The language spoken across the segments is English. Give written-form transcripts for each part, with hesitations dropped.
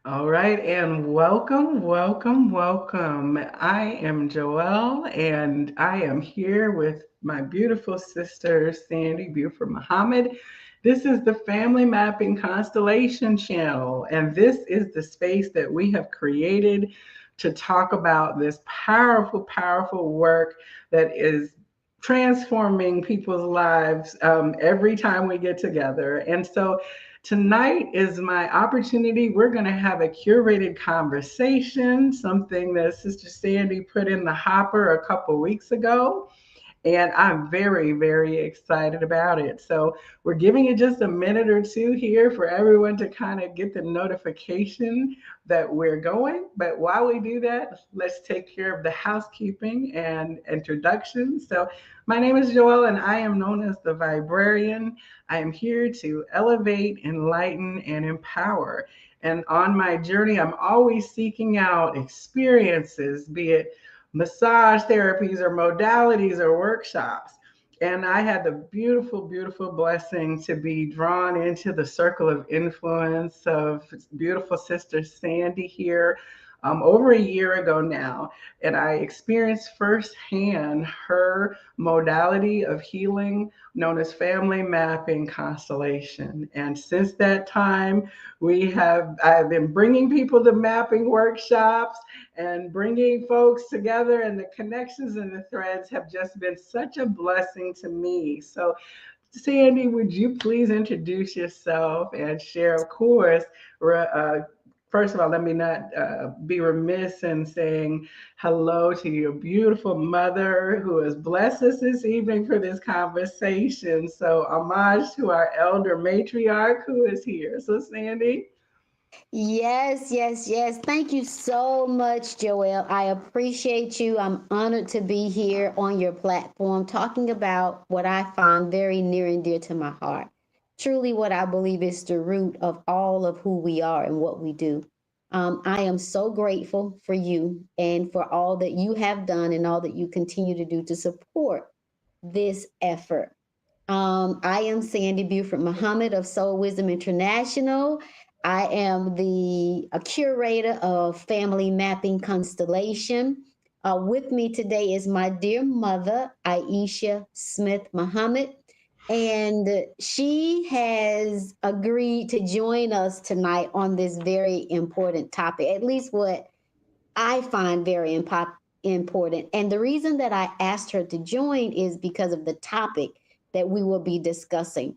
All right, and welcome, welcome, welcome. I am Joelle, and I am here with my beautiful sister, Sandy-Beaufort-Muhammad. This is the Family Mapping Constellation channel, and this is the space that we have created to talk about this powerful, powerful work that is transforming people's lives every time we get together. And so tonight is my opportunity. We're going to have a curated conversation, something that Sister Sandy put in the hopper a couple weeks ago. And I'm very, very excited about it. So, we're giving it just a minute or two here for everyone to kind of get the notification that we're going. But while we do that, let's take care of the housekeeping and introduction. So, my name is Joelle, and I am known as the Vibrarian. I am here to elevate, enlighten, and empower. And on my journey, I'm always seeking out experiences, be it massage therapies or modalities or workshops. And I had the beautiful, beautiful blessing to be drawn into the circle of influence of beautiful sister Sandy here over a year ago now. And I experienced firsthand her modality of healing known as family mapping constellation. And since that time, I've been bringing people to mapping workshops and bringing folks together, and the connections and the threads have just been such a blessing to me. So, Sandy, would you please introduce yourself and share, of course, first of all, let me not be remiss in saying hello to your beautiful mother who has blessed us this evening for this conversation. So, homage to our elder matriarch who is here. So, Sandy. Yes, yes, yes. Thank you so much, Joelle. I appreciate you. I'm honored to be here on your platform talking about what I find very near and dear to my heart. Truly, what I believe is the root of all of who we are and what we do. I am so grateful for you and for all that you have done and all that you continue to do to support this effort. I am Sandy-Beaufort-Muhammad of Soul Wisdom International. I am the a curator of Family Mapping Constellation. With me today is my dear mother, Aisha Smith Muhammad, and she has agreed to join us tonight on this very important topic, at least what I find very important. And the reason that I asked her to join is because of the topic that we will be discussing.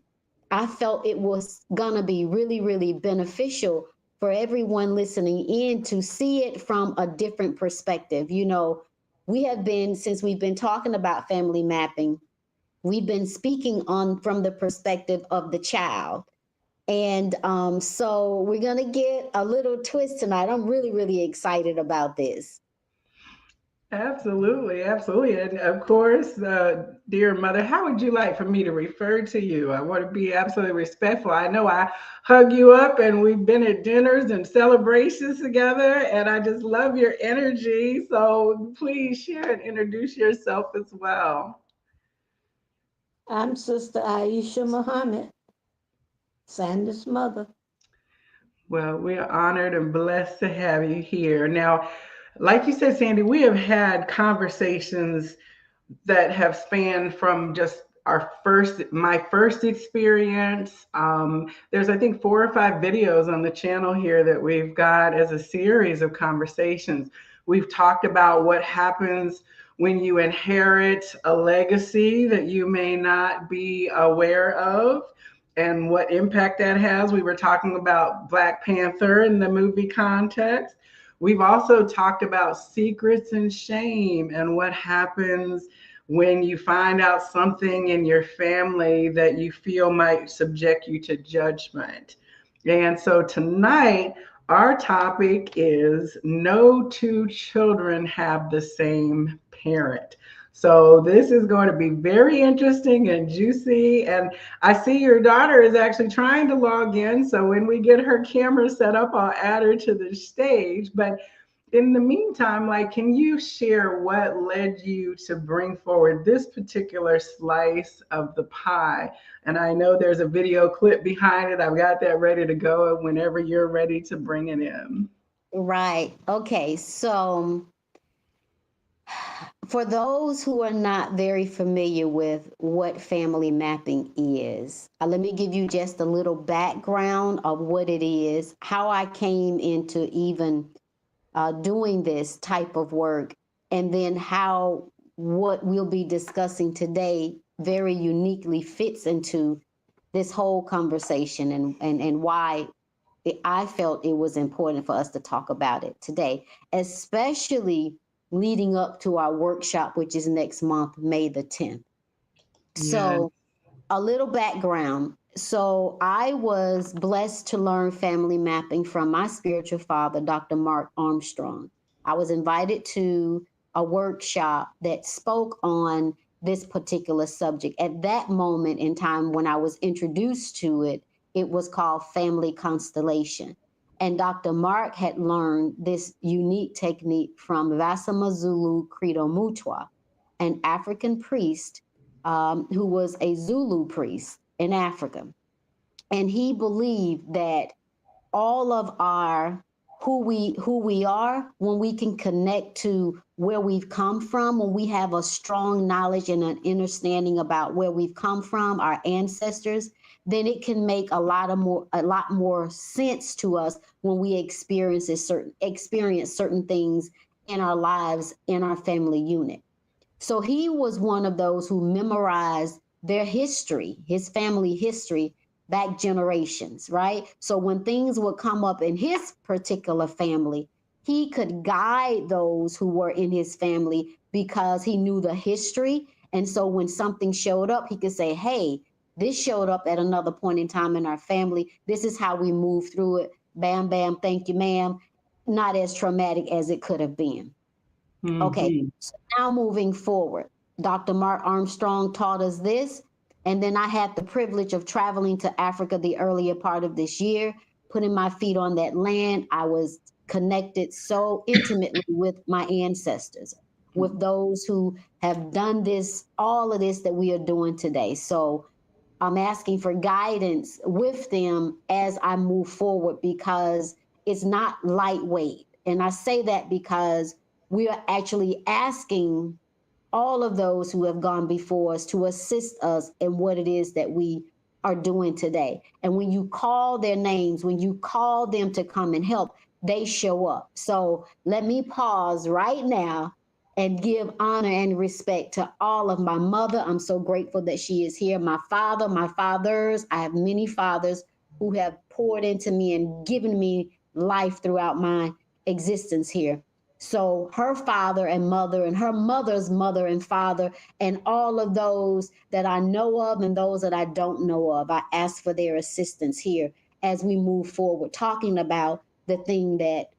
I felt it was going to be really, really beneficial for everyone listening in to see it from a different perspective. Since we've been talking about family mapping, we've been speaking on from the perspective of the child. And so we're going to get a little twist tonight. I'm really, really excited about this. Absolutely, absolutely. And of course, dear mother, how would you like for me to refer to you? I want to be absolutely respectful. I know I hug you up and we've been at dinners and celebrations together, and I just love your energy. So please share and introduce yourself as well. I'm Sister Aisha Muhammad, Sandy's mother. Well, we are honored and blessed to have you here. Now, like you said, Sandy, we have had conversations that have spanned from just my first experience. There's, I think, 4 or 5 videos on the channel here that we've got as a series of conversations. We've talked about what happens when you inherit a legacy that you may not be aware of and what impact that has. We were talking about Black Panther in the movie context. We've also talked about secrets and shame and what happens when you find out something in your family that you feel might subject you to judgment. And so tonight, our topic is no two children have the same parent. So this is going to be very interesting and juicy. And I see your daughter is actually trying to log in. So when we get her camera set up, I'll add her to the stage. But in the meantime, like, can you share what led you to bring forward this particular slice of the pie? And I know there's a video clip behind it. I've got that ready to go whenever you're ready to bring it in. Right. Okay. So, for those who are not very familiar with what family mapping is, let me give you just a little background of what it is, how I came into even doing this type of work, and then how what we'll be discussing today very uniquely fits into this whole conversation, and why I felt it was important for us to talk about it today, especially leading up to our workshop, which is next month, May the 10th. Yeah. So, a little background. So, I was blessed to learn family mapping from my spiritual father, Dr. Mark Armstrong. I was invited to a workshop that spoke on this particular subject. At that moment in time, when I was introduced to it, it was called Family Constellation. And Dr. Mark had learned this unique technique from Vasama Zulu Credo Mutwa, an African priest who was a Zulu priest in Africa. And he believed that all of our who we are, when we can connect to where we've come from, when we have a strong knowledge and an understanding about where we've come from, our ancestors, then it can make a lot more sense to us when we experience certain things in our lives, in our family unit. So he was one of those who memorized their history, his family history, back generations, right? So when things would come up in his particular family, he could guide those who were in his family because he knew the history. And so when something showed up, he could say, hey, this showed up at another point in time in our family. This is how we move through it. Bam, bam, thank you, ma'am. Not as traumatic as it could have been. Okay, Hmm. so now moving forward, Dr. Mark Armstrong taught us this. And then I had the privilege of traveling to Africa the earlier part of this year, putting my feet on that land. I was connected so intimately with my ancestors, with those who have done this, all of this that we are doing today. So I'm asking for guidance with them as I move forward because it's not lightweight. And I say that because we are actually asking all of those who have gone before us to assist us in what it is that we are doing today. And when you call their names, when you call them to come and help, they show up. So let me pause right now and give honor and respect to all of my mother. I'm so grateful that she is here. My father, my fathers. I have many fathers who have poured into me and given me life throughout my existence here. So her father and mother, and her mother's mother and father, and all of those that I know of and those that I don't know of, I ask for their assistance here as we move forward, talking about the thing that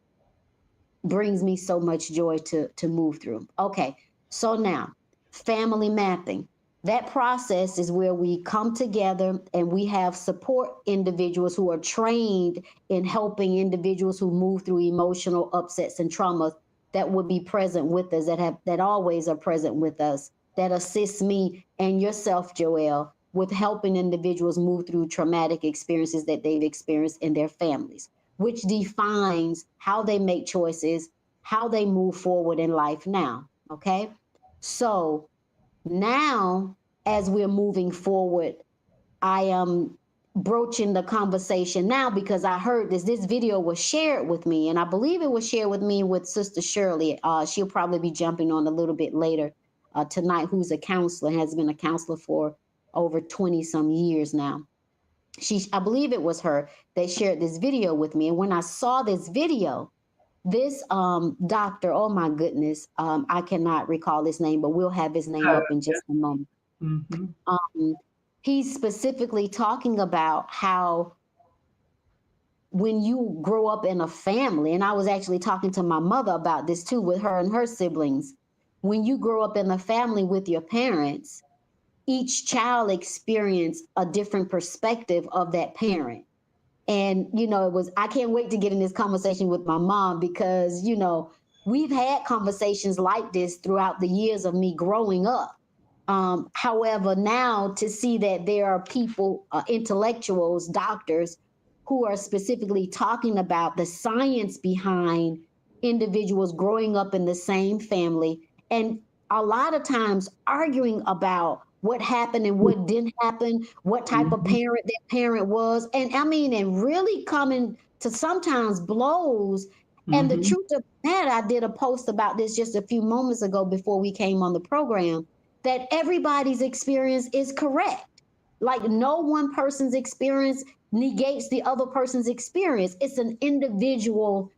brings me so much joy to move through. Okay, so now family mapping. That process is where we come together and we have support individuals who are trained in helping individuals who move through emotional upsets and traumas that would be present with us, that always are present with us, that assist me and yourself, Joelle, with helping individuals move through traumatic experiences that they've experienced in their families, which defines how they make choices, how they move forward in life now. Okay. So now, as we're moving forward, I am broaching the conversation now because I heard this video was shared with me, and I believe it was shared with me with Sister Shirley. She'll probably be jumping on a little bit later tonight, who's a counselor, has been a counselor for over 20 some years now. I believe it was her that shared this video with me. And when I saw this video, this doctor, oh my goodness, I cannot recall his name, but we'll have his name up in Yeah. just a moment. Hmm. Um, he's specifically talking about how when you grow up in a family, and I was actually talking to my mother about this too, with her and her siblings. When you grow up in a family with your parents, each child experience a different perspective of that parent. And it was, I can't wait to get in this conversation with my mom because we've had conversations like this throughout the years of me growing up. However, now to see that there are people, intellectuals, doctors, who are specifically talking about the science behind individuals growing up in the same family, and a lot of times arguing about what happened and what didn't happen, what type of Mhm. parent that parent was. And I mean, and really coming to sometimes blows. And the Mhm. truth of the matter, I did a post about this just a few moments ago before we came on the program, that everybody's experience is correct. Like no one person's experience negates the other person's experience. It's an individual,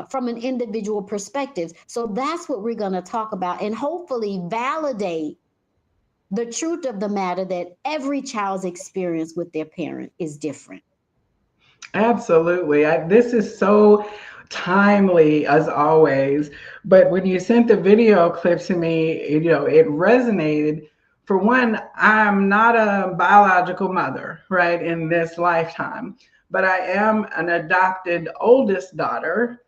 from an individual perspective. So that's what we're going to talk about and hopefully validate the truth of the matter that every child's experience with their parent is different. Absolutely. This is so timely as always. But when you sent the video clip to me, it resonated. For one, I'm not a biological mother, right, in this lifetime, but I am an adopted oldest daughter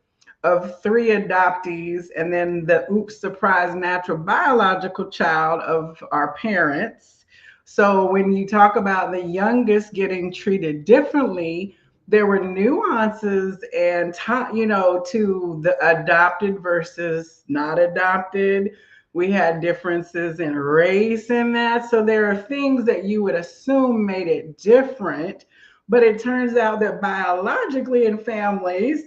of three adoptees, and then the oops surprise natural biological child of our parents. So when you talk about the youngest getting treated differently, there were nuances and to the adopted versus not adopted. We had differences in race in that. So there are things that you would assume made it different, but it turns out that biologically in families,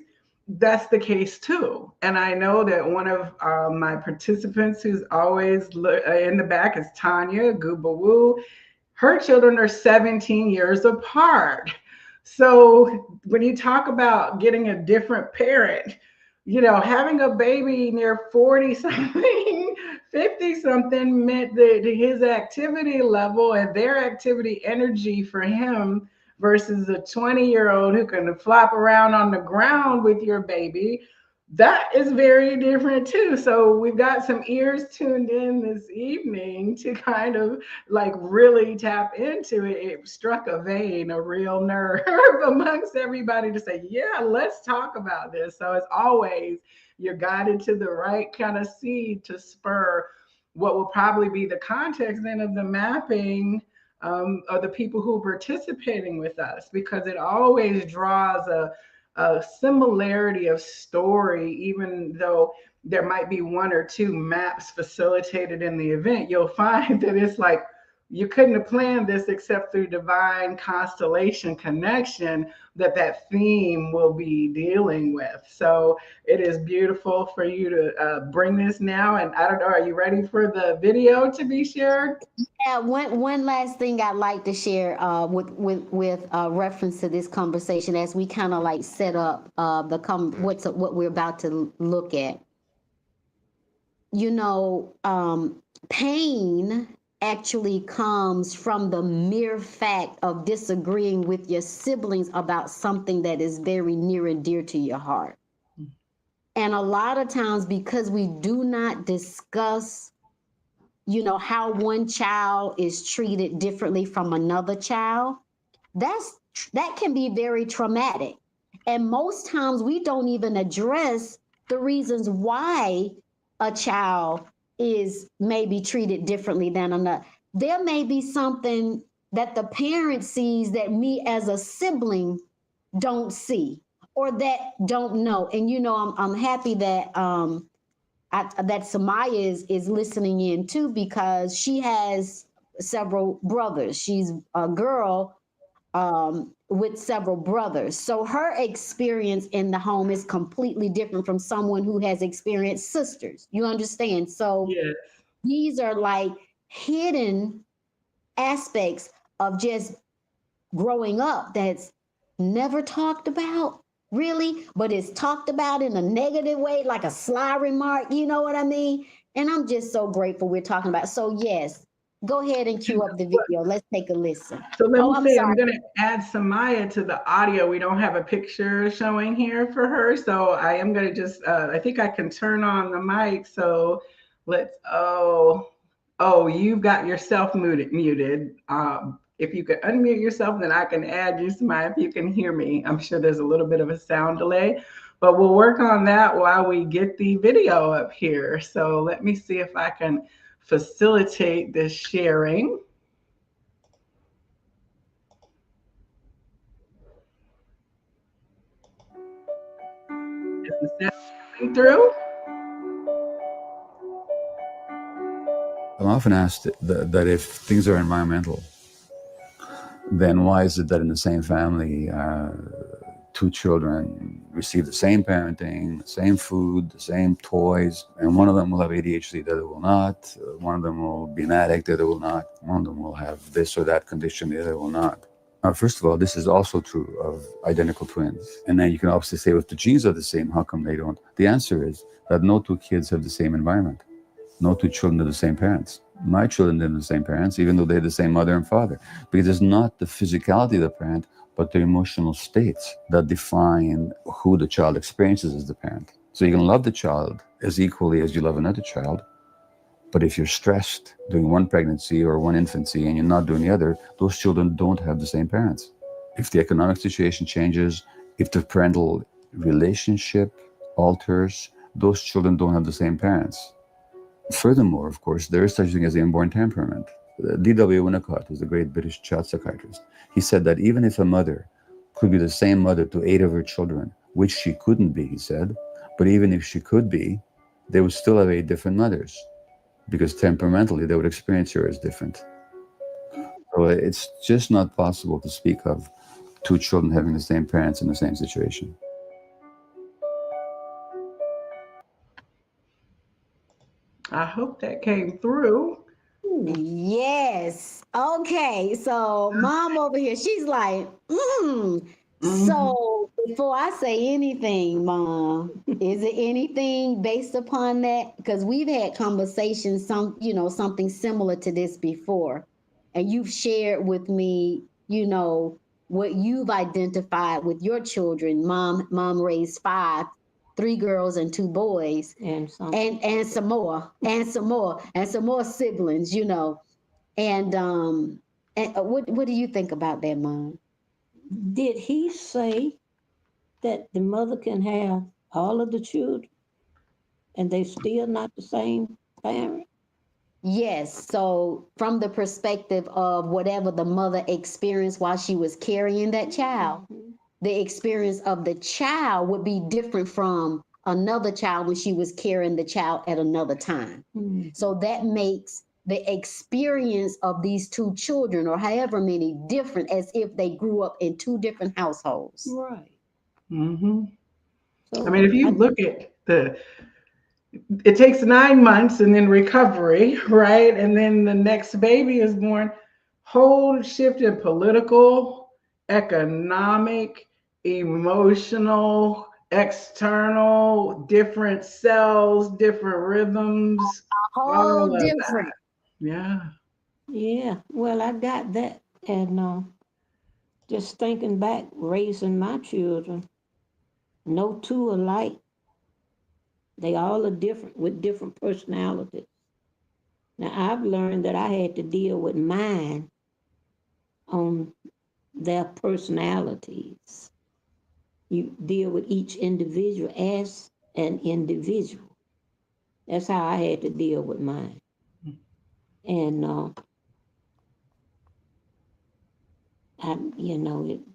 that's the case too. And I know that one of my participants who's always in the back is Tanya Gooba Woo. Her children are 17 years apart. So when you talk about getting a different parent, having a baby near 40 something, 50 something meant that his activity level and their activity energy for him versus a 20-year-old who can flop around on the ground with your baby, that is very different too. So we've got some ears tuned in this evening to kind of like really tap into it. It struck a vein, a real nerve amongst everybody to say, yeah, let's talk about this. So as always, you're guided to the right kind of seed to spur what will probably be the context then of the mapping, of the people who are participating with us, because it always draws a similarity of story, even though there might be one or two maps facilitated in the event. You'll find that it's like you couldn't have planned this except through divine constellation connection that theme will be dealing with. So it is beautiful for you to bring this now. And I don't know, are you ready for the video to be shared? Yeah, one last thing I'd like to share, with reference to this conversation as we kind of like set up, what we're about to look at. You know, pain actually comes from the mere fact of disagreeing with your siblings about something that is very near and dear to your heart. And a lot of times, because we do not discuss, how one child is treated differently from another child, that can be very traumatic. And most times we don't even address the reasons why a child is maybe treated differently than another. There may be something that the parent sees that me as a sibling don't see or that don't know. And I'm happy that that Samaya is listening in too, because she has several brothers. She's a girl, with several brothers. So her experience in the home is completely different from someone who has experienced sisters. You understand? So Yes. these are like hidden aspects of just growing up that's never talked about, really, but it's talked about in a negative way, like a sly remark. You know what I mean? And I'm just so grateful we're talking about it. So yes, go ahead and cue up the video. Let's take a listen. So let Oh, me I'm say, sorry. I'm going to add Samaya to the audio. We don't have a picture showing here for her. So I am going to just, I think I can turn on the mic. So oh, you've got yourself muted. If you could unmute yourself, then I can add you, Samaya, if you can hear me. I'm sure there's a little bit of a sound delay. But we'll work on that while we get the video up here. So let me see if I can facilitate this sharing. Is the sound coming through? I'm often asked that if things are environmental, then why is it that in the same family, two children receive the same parenting, the same food, the same toys, and one of them will have ADHD, the other will not. One of them will be an addict, the other will not. One of them will have this or that condition, the other will not. First of all, this is also true of identical twins. And then you can obviously say, well, if the genes are the same, how come they don't? The answer is that no two kids have the same environment. No two children have the same parents. My children live with the same parents, even though they have the same mother and father. Because it's not the physicality of the parent, but their emotional states that define who the child experiences as the parent. So you can love the child as equally as you love another child, but if you're stressed during one pregnancy or one infancy and you're not doing the other, those children don't have the same parents. If the economic situation changes, if the parental relationship alters, those children don't have the same parents. Furthermore, of course, there is such a thing as the inborn temperament. D.W. Winnicott was a great British child psychiatrist. He said that even if a mother could be the same mother to 8 of her children, which she couldn't be, he said, but even if she could be, they would still have 8 different mothers, because temperamentally they would experience her as different. So it's just not possible to speak of two children having the same parents in the same situation. I hope that came through. Yes. Okay. So mom over here, she's like, Mhm. So before I say anything, mom, is it anything based upon that? Because we've had conversations, something similar to this before. And you've shared with me, what you've identified with your children. Mom raised five, three girls and two boys, And some. and some more, and some more siblings, and what do you think about that, mom? Did he say that the mother can have all of the children and they still not the same parent? Yes. So from the perspective of whatever the mother experienced while she was carrying that child, Mhm. the experience of the child would be different from another child when she was carrying the child at another time. Mhm. So that makes the experience of these two children, or however many, different as if they grew up in two different households. Right. Mhm. I So mean, if you I, look at it takes 9 months and then recovery, right? And then the next baby is born. Whole shift in political, economic, emotional, external, different cells, different rhythms, all Whole of that. different. Yeah. yeah, well, I got that. And just thinking back, raising my children, no two alike. They all are different with different personalities. Now, I've learned that I had to deal with mine on their personalities. You deal with each individual as an individual. That's how I had to deal with mine. And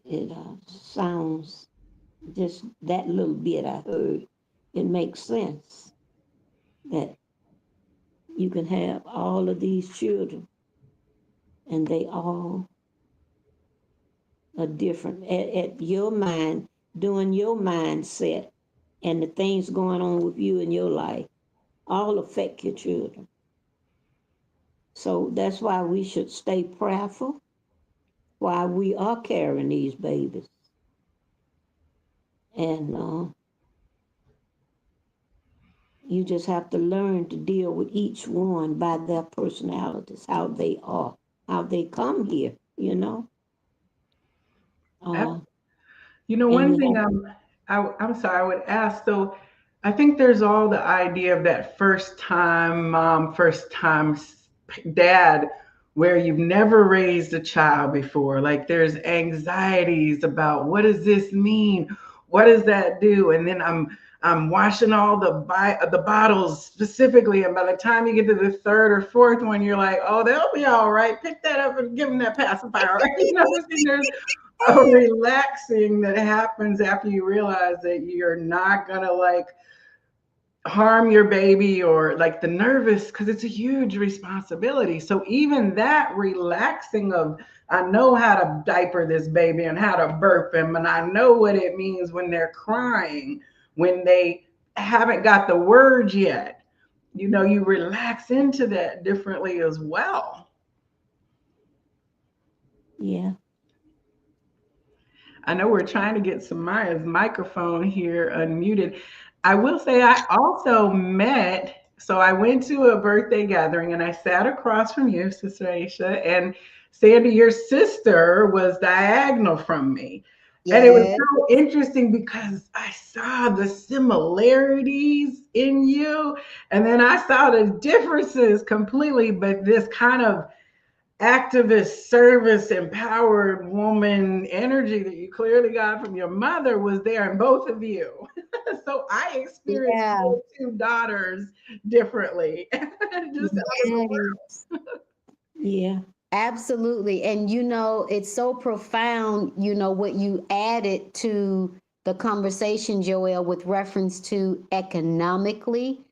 it sounds just that little bit I heard. It makes sense that you can have all of these children and they all are different at your mind, doing your mindset and the things going on with you in your life all affect your children. So that's why we should stay prayerful while we are carrying these babies. And you just have to learn to deal with each one by their personalities, how they are, how they come here. Uh, and One you thing have, I'm sorry, I would ask though, I think there's all the idea of that first time mom, first time dad, where you've never raised a child before. Like there's anxieties about what does this mean? what does that do? And then I'm washing all the bottles specifically, and by the time you get to the third or fourth one, you're like, oh, they'll be all right. Pick that up and give them that pacifier. You know what I'm saying? There's a relaxing that happens after you realize that you're not gonna like harm your baby or like the nervous, because it's a huge responsibility. So even that relaxing of, I know how to diaper this baby and how to burp him, and I know what it means when they're crying, when they haven't got the words yet. You know, you relax into that differently as well. Yeah. I know we're trying to get Samaya's microphone here unmuted. I will say I also met, so I went to a birthday gathering and I sat across from you, Sister Aisha, and Sandy, your sister, was diagonal from me. And it was Yes. so interesting because I saw the similarities in you, and then I saw the differences completely, but this kind of activist, service, empowered woman energy that you clearly got from your mother was there in both of you. So I experienced Yeah. your two daughters differently, just out of the world. Yes. Yeah. Absolutely. And it's so profound, what you added to the conversation, Joelle, with reference to economically,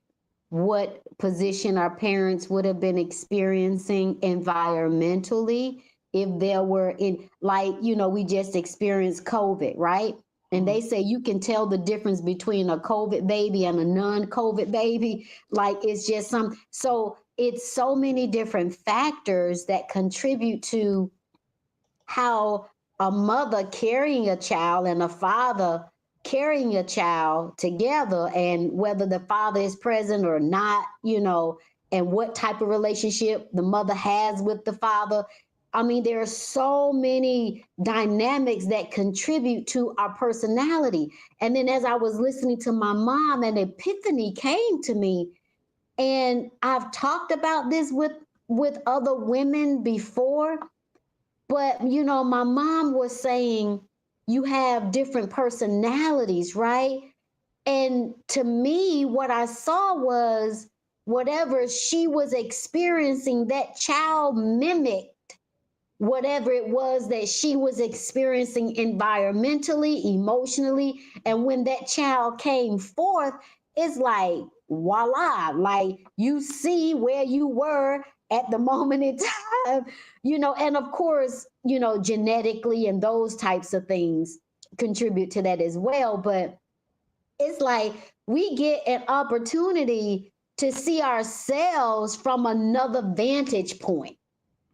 what position our parents would have been experiencing environmentally if there were in, like, we just experienced COVID, right? And they say you can tell the difference between a COVID baby and a non-COVID baby. Like, it's just so it's so many different factors that contribute to how a mother carrying a child and a father carrying a child together, and whether the father is present or not, and what type of relationship the mother has with the father. I mean, there are so many dynamics that contribute to our personality. And then as I was listening to my mom, an epiphany came to me. And I've talked about this with other women before, but my mom was saying you have different personalities, right? And to me, what I saw was whatever she was experiencing, that child mimicked whatever it was that she was experiencing environmentally, emotionally. And when that child came forth, it's like, voila, like you see where you were at the moment in time, and of course, genetically and those types of things contribute to that as well. But it's like we get an opportunity to see ourselves from another vantage point.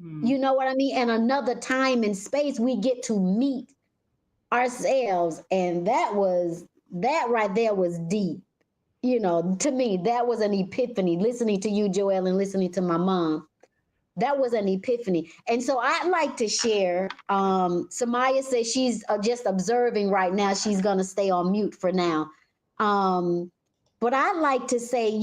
Mm. You know what I mean? And another time and space, we get to meet ourselves. And that right there was deep. To me, that was an epiphany. Listening to you, Joelle, and listening to my mom, that was an epiphany. And so I'd like to share. Samaya says she's just observing right now. She's going to stay on mute for now. Um, but I'd like to say,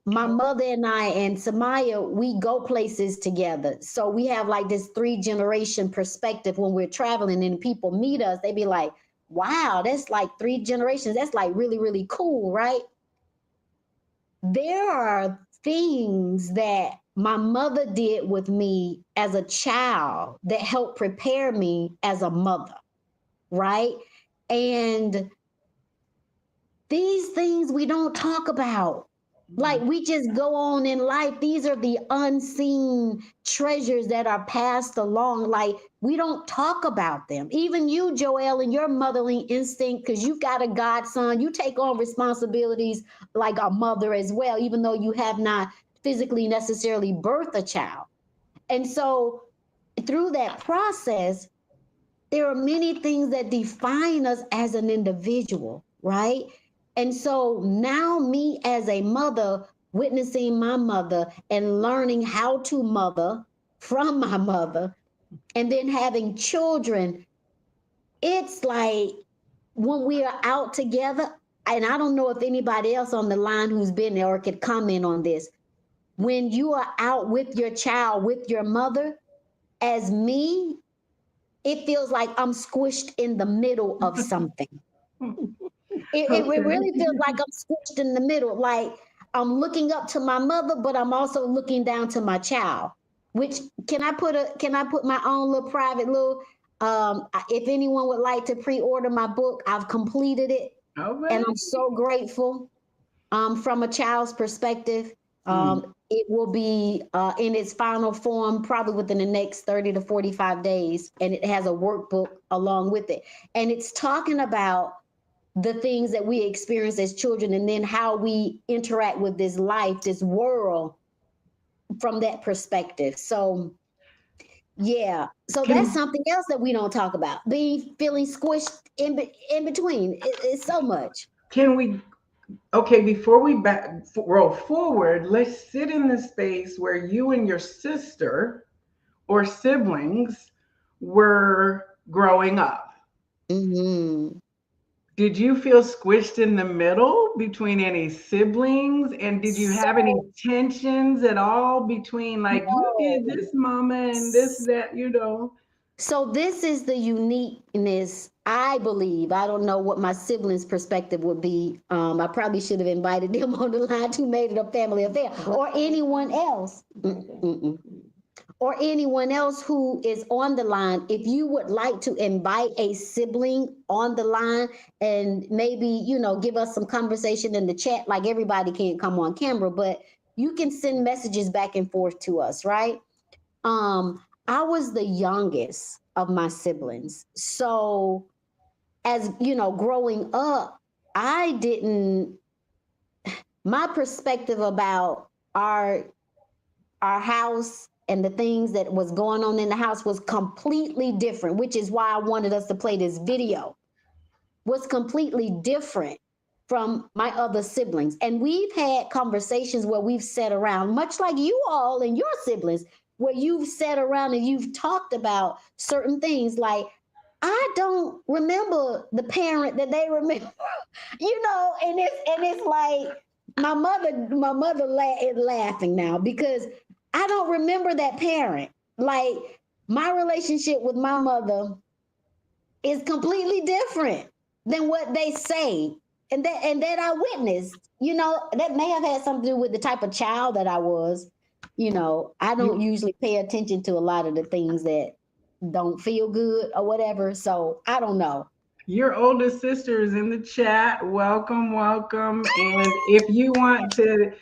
my mother and I and Samaya, we go places together. So we have like this 3-generation perspective when we're traveling and people meet us. They be like, wow, that's like 3 generations. That's like really, really cool, right? There are things that my mother did with me as a child that helped prepare me as a mother, right? And these things we don't talk about. Like, we just go on in life. These are the unseen treasures that are passed along. Like, we don't talk about them. Even you, Joelle, and your motherly instinct, because you've got a godson, you take on responsibilities like a mother as well, even though you have not physically necessarily birthed a child. And so, through that process, there are many things that define us as an individual, right? And so now, me as a mother, witnessing my mother and learning how to mother from my mother, and then having children, it's like when we are out together, and I don't know if anybody else on the line who's been there or could comment on this. When you are out with your child, with your mother, as me, it feels like I'm squished in the middle of something. It Okay. really feels like I'm squished in the middle. Like I'm looking up to my mother, but I'm also looking down to my child. Which can I put my own little private little if anyone would like to pre-order my book, I've completed it All and right. I'm so grateful. From a child's perspective, Mm. it will be in its final form probably within the next 30 to 45 days. And it has a workbook along with it. And it's talking about the things that we experience as children and then how we interact with this life, this world from that perspective. So, yeah. So that's Can something else that we don't talk about. Being feeling squished in between. It's so much. can we okay, before we roll forward, let's sit in the space where you and your sister or siblings were growing up. Hmm. Did you feel squished in the middle between any siblings? And did you have any So tensions at all between, like, you did no. this, mama, and this, that, you know? So this is the uniqueness, I believe. I don't know what my siblings' perspective would be. I probably should have invited them on the line who made it a family affair, or anyone else. Mm-mm. Or anyone else who is on the line. If you would like to invite a sibling on the line and maybe, give us some conversation in the chat, like everybody can't come on camera, but you can send messages back and forth to us, right? I was the youngest of my siblings. So as growing up, I didn't my perspective about our our house and the things that was going on in the house was completely different, which is why I wanted us to play this video. Was completely different from my other siblings. And we've had conversations where we've sat around, much like you all and your siblings, where you've sat around and you've talked about certain things like, I don't remember the parent that they remember, and it's like my mother is laughing now because I don't remember that parent. Like my relationship with my mother is completely different than what they say and that I witnessed. That may have had something to do with the type of child that I was. I don't usually pay attention to a lot of the things that don't feel good or whatever. So I don't know. Your oldest sister is in the chat. Welcome, welcome. And if you want to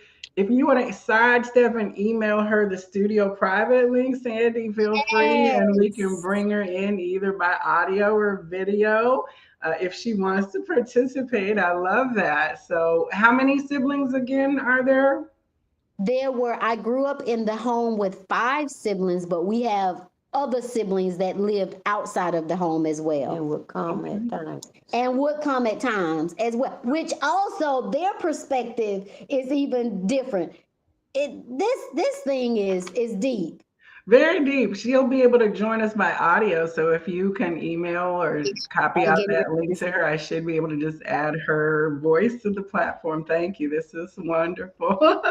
sidestep and email her the studio private link, Sandy, feel free, and we can Yes. bring her in either by audio or video if she wants to participate. I love that. So, how many siblings again are there? I grew up in the home with five siblings, but we have other siblings that lived outside of the home as well. And will come at Okay. times. And would come at times as well, which also their perspective is even different. This thing is deep. Very deep. She'll be able to join us by audio. So if you can email or copy I'm out getting that ready link to her, I should be able to just add her voice to the platform. Thank you. This is wonderful.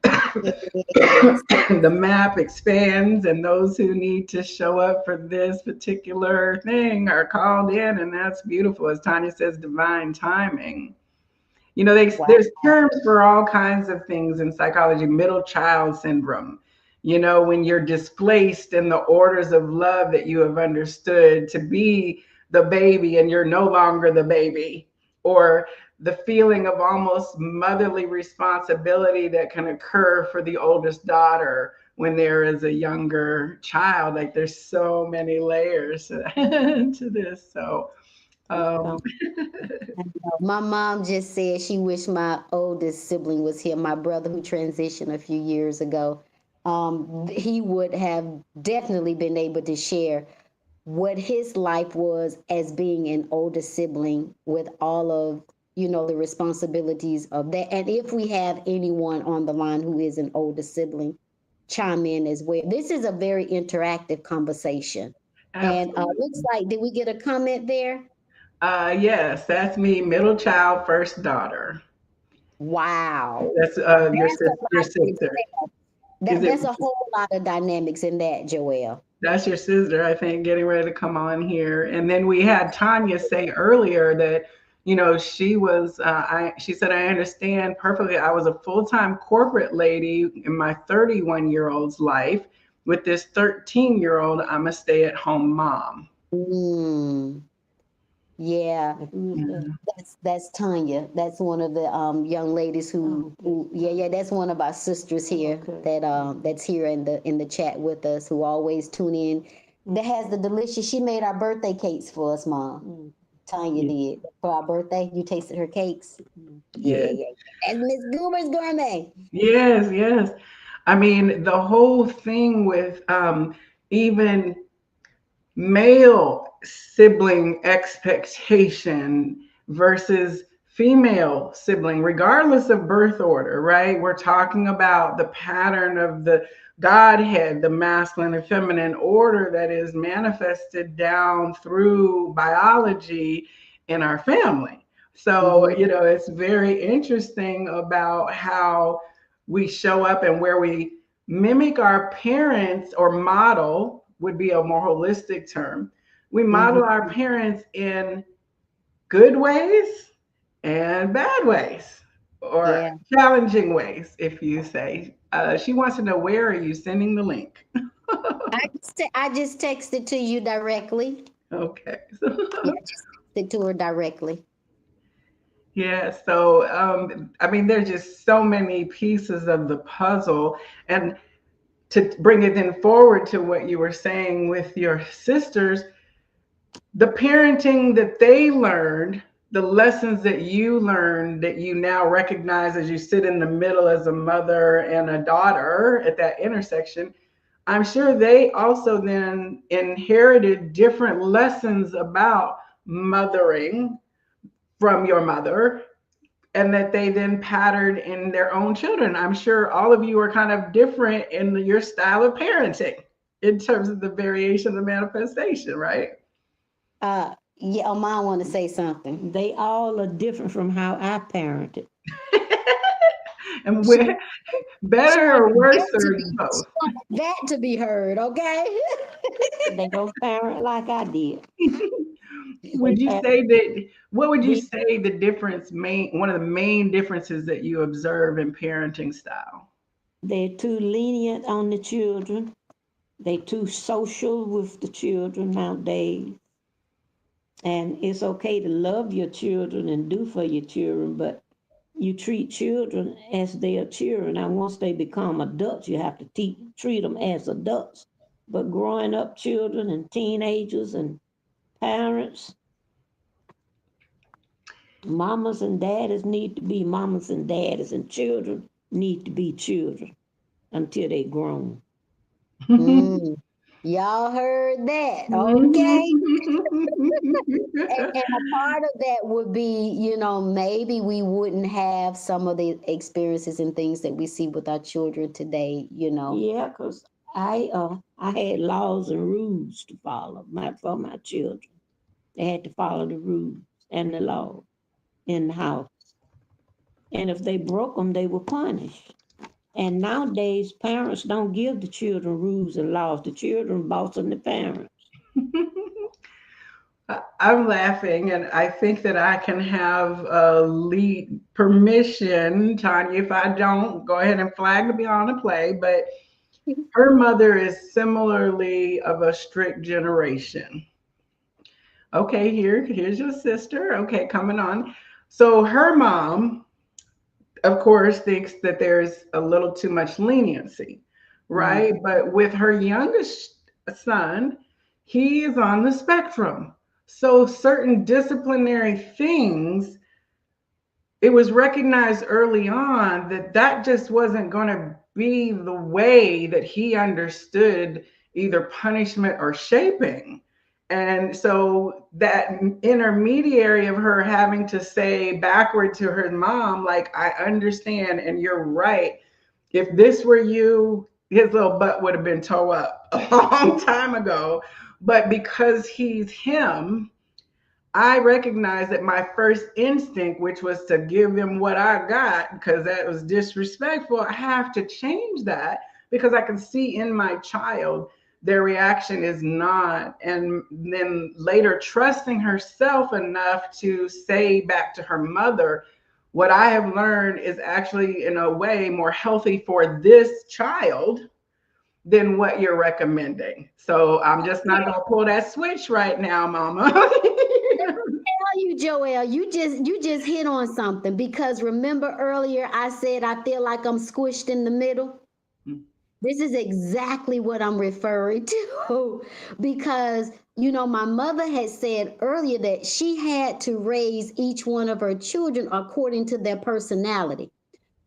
yes. The map expands, and those who need to show up for this particular thing are called in, and that's beautiful. As Tanya says, divine timing. Wow. There's terms for all kinds of things in psychology. Middle child syndrome, when you're displaced in the orders of love that you have understood to be the baby and you're no longer the baby, or the feeling of almost motherly responsibility that can occur for the oldest daughter when there is a younger child. Like, there's so many layers to this. So, It's um, come. My mom just said she wished my oldest sibling was here, my brother who transitioned a few years ago. He would have definitely been able to share what his life was as being an older sibling with all of the responsibilities of that. And if we have anyone on the line who is an older sibling, chime in as well. This is a very interactive conversation. And looks absolutely. like, did we get a comment there? Yes, that's me, middle child, first daughter. Wow. That's your That's a sister. Your lot in sister. itself. Is That's it? a whole lot of dynamics in that, Joelle. That's your sister, I think, getting ready to come on here. And then we had Tanya say earlier that, she was, she said, I understand perfectly. I was a full-time corporate lady in my 31-year-old's life. With this 13-year-old, I'm a stay-at-home mom. Mm, yeah. Like, who is that? That's Tanya. That's one of the young ladies Oh, okay. who yeah, that's one of our sisters here Okay. that that's here in the chat with us, who always tune in. That has the delicious. She made our birthday cakes for us, Mom. Mm, Tanya Yeah. did for our birthday. You tasted her cakes. mm, Yeah, Yes, yeah. That's Miss Goober's Gourmet. yes, yes. I mean, the whole thing with even male sibling expectation versus female sibling, regardless of birth order, right? We're talking about the pattern of the Godhead, the masculine and feminine order that is manifested down through biology in our family. So, Mm-hmm. it's very interesting about how we show up and where we mimic our parents, or model would be a more holistic term. We model our Mm-hmm. parents in good ways and bad ways, or Yeah. challenging ways, if you say. She wants to know, where are you sending the link? I just texted to you directly. Okay. Yeah, I just texted to her directly. Yeah, so I mean, there's just so many pieces of the puzzle. And to bring it then forward to what you were saying with your sisters, the parenting that they learned, the lessons that you learned that you now recognize as you sit in the middle as a mother and a daughter at that intersection, I'm sure they also then inherited different lessons about mothering from your mother, and that they then patterned in their own children. I'm sure all of you are kind of different in your style of parenting in terms of the variation, the manifestation, right? Yeah, oh, Mom want to say something. they all are different from how I parented. And She, we're she better wanted or worse, that to or be she both. wanted that to be heard, okay? They don't parent like I did. They Would you parent say that, what would you the say the difference, one of the main differences that you observe in parenting style? they're too lenient on the children. They too social with the children nowadays. And it's okay to love your children and do for your children, but you treat children as they are children. Now, once they become adults, you have to treat them as adults. But growing up children and teenagers and parents, mamas and daddies need to be mamas and daddies, and children need to be children until they grown. Mm, y'all heard that, okay? And a part of that would be, maybe we wouldn't have some of the experiences and things that we see with our children today. Yeah, because I had laws and rules to follow for my children. They had to follow the rules and the law in the house. And if they broke them, they were punished. And nowadays, parents don't give the children rules and laws. The children bossing the parents. I'm laughing, and I think that I can have lead permission, Tanya. If I don't, go ahead and flag me on the play. But her mother is similarly of a strict generation. Okay, here's your sister. Okay, coming on. So her mom, of course, thinks that there's a little too much leniency, right? Mm, But with her youngest son, he is on the spectrum. So certain disciplinary things, it was recognized early on that that just wasn't going to be the way that he understood either punishment or shaping. And so that intermediary of her having to say backward to her mom, like, I understand and you're right. If this were you, his little butt would have been toe up a long time ago. But because he's him, I recognized that my first instinct, which was to give him what I got because that was disrespectful, I have to change that because I can see in my child their reaction is not. And then later trusting herself enough to say back to her mother, what I have learned is actually in a way more healthy for this child than what you're recommending. So I'm just not gonna pull that switch right now, mama. Tell you, Joelle, you just hit on something, because remember earlier I said I feel like I'm squished in the middle. This is exactly what I'm referring to because, my mother had said earlier that she had to raise each one of her children according to their personality.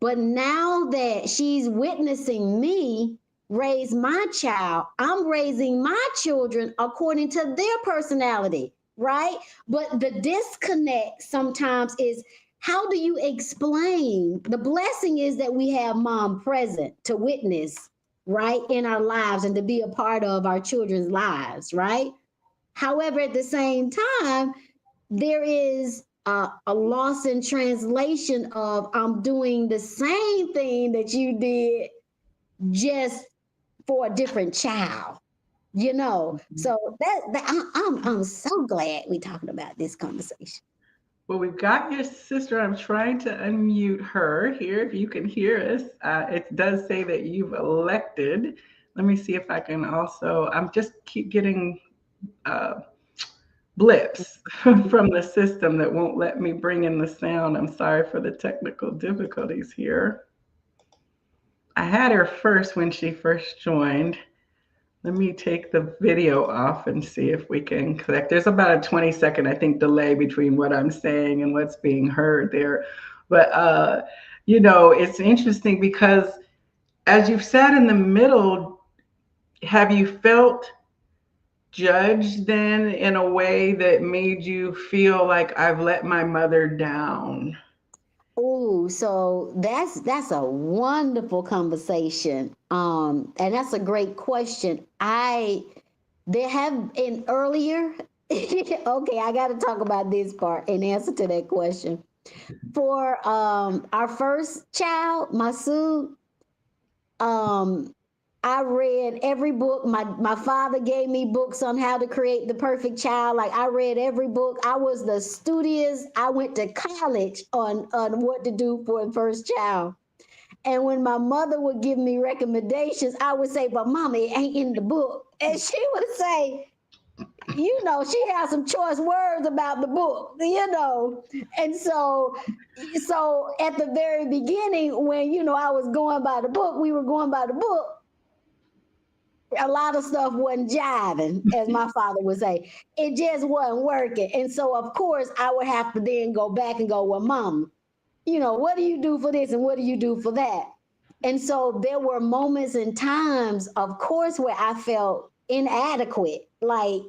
But now that she's witnessing me raise my child, I'm raising my children according to their personality, right? But the disconnect sometimes is, how do you explain? The blessing is that we have mom present to witness, right, in our lives and to be a part of our children's lives, right? However, at the same time, there is a loss in translation of, I'm doing the same thing that you did, just for a different child. So I'm so glad we're talking about this conversation. Well, we've got your sister. I'm trying to unmute her here. If you can hear us, it does say that you've elected. Let me see if I can also. I'm just keep getting uh, blips from the system that won't let me bring in the sound. I'm sorry for the technical difficulties here. I had her first when she first joined. Let me take the video off and see if we can connect. There's about a 20-second, I think, delay between what I'm saying and what's being heard there. But, it's interesting because as you've sat in the middle, have you felt judged then in a way that made you feel like I've let my mother down? Oh, so that's a wonderful conversation. And that's a great question. There have been earlier. Okay, I got to talk about this part in answer to that question. For our first child, Masood, um, I read every book. My father gave me books on how to create the perfect child. Like, I read every book. I was the studious. I went to college on what to do for the first child. And when my mother would give me recommendations, I would say, "But mama, it ain't in the book." And she would say, she has some choice words about the book. And so at the very beginning, when I was going by the book, we were going by the book, a lot of stuff wasn't jiving, as my father would say. It just wasn't working. And so, of course, I would have to then go back and go, "Well, mom, what do you do for this and what do you do for that?" And so there were moments and times, of course, where I felt inadequate. Like,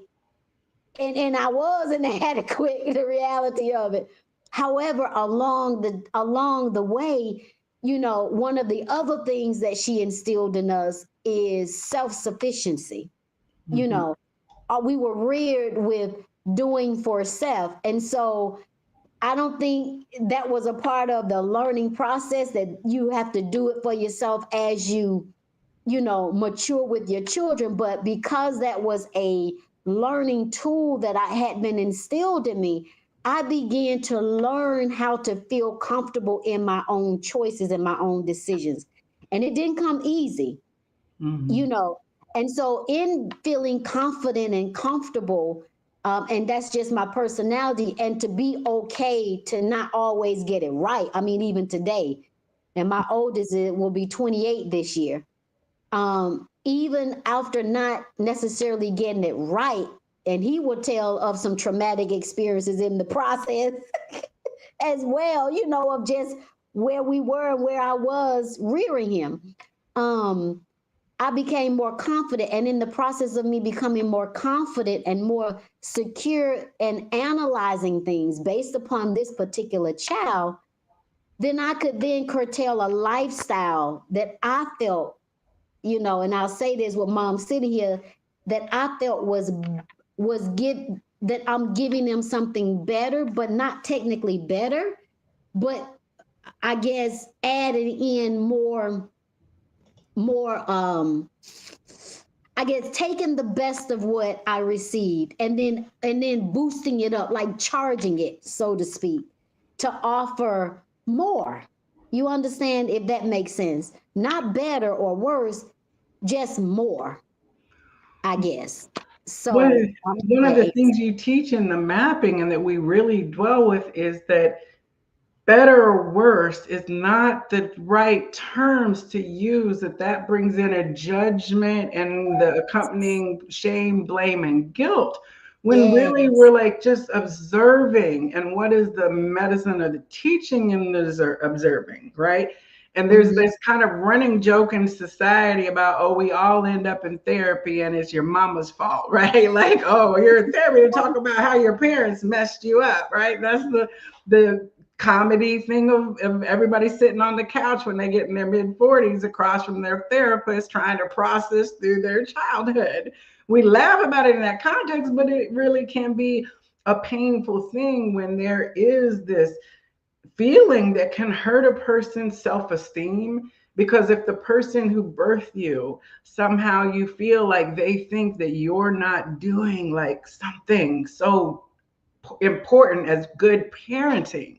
and I was inadequate, the reality of it. However, along the way, one of the other things that she instilled in us is self-sufficiency. You Mhm. know, we were reared with doing for self. And so I don't think that was a part of the learning process, that you have to do it for yourself as you mature with your children. But because that was a learning tool that I had been instilled in me, I began to learn how to feel comfortable in my own choices and my own decisions. And it didn't come easy, you Mhm. know. And so, in feeling confident and comfortable, and that's just my personality, and to be okay to not always get it right. I mean, even today, and my oldest will be 28 this year. Even after not necessarily getting it right, and he would tell of some traumatic experiences in the process as well, of just where we were and where I was rearing him. Um, I became more confident. And in the process of me becoming more confident and more secure and analyzing things based upon this particular child, then I could then curtail a lifestyle that I felt, and I'll say this with mom sitting here, that I felt was give that I'm giving them something better, but not technically better, but I guess adding in more I guess taking the best of what I received and then boosting it up, like charging it, so to speak, to offer more. You understand if that makes sense? Not better or worse, just more, I guess. One of, So one of the things you teach in the mapping and that we really dwell with is that better or worse is not the right terms to use, that brings in a judgment and the accompanying shame, blame, and guilt, when really yes. we're like just observing. And what is the medicine of the teaching in the observing, right? And there's Hmm. this kind of running joke in society about, oh, we all end up in therapy and it's your mama's fault, right? Like, oh, you're in therapy to talk about how your parents messed you up, right? That's the comedy thing of everybody sitting on the couch when they get in their mid 40s across from their therapist trying to process through their childhood. We laugh about it in that context, but it really can be a painful thing when there is this feeling that can hurt a person's self-esteem, because if the person who birthed you, somehow you feel like they think that you're not doing like something so important as good parenting,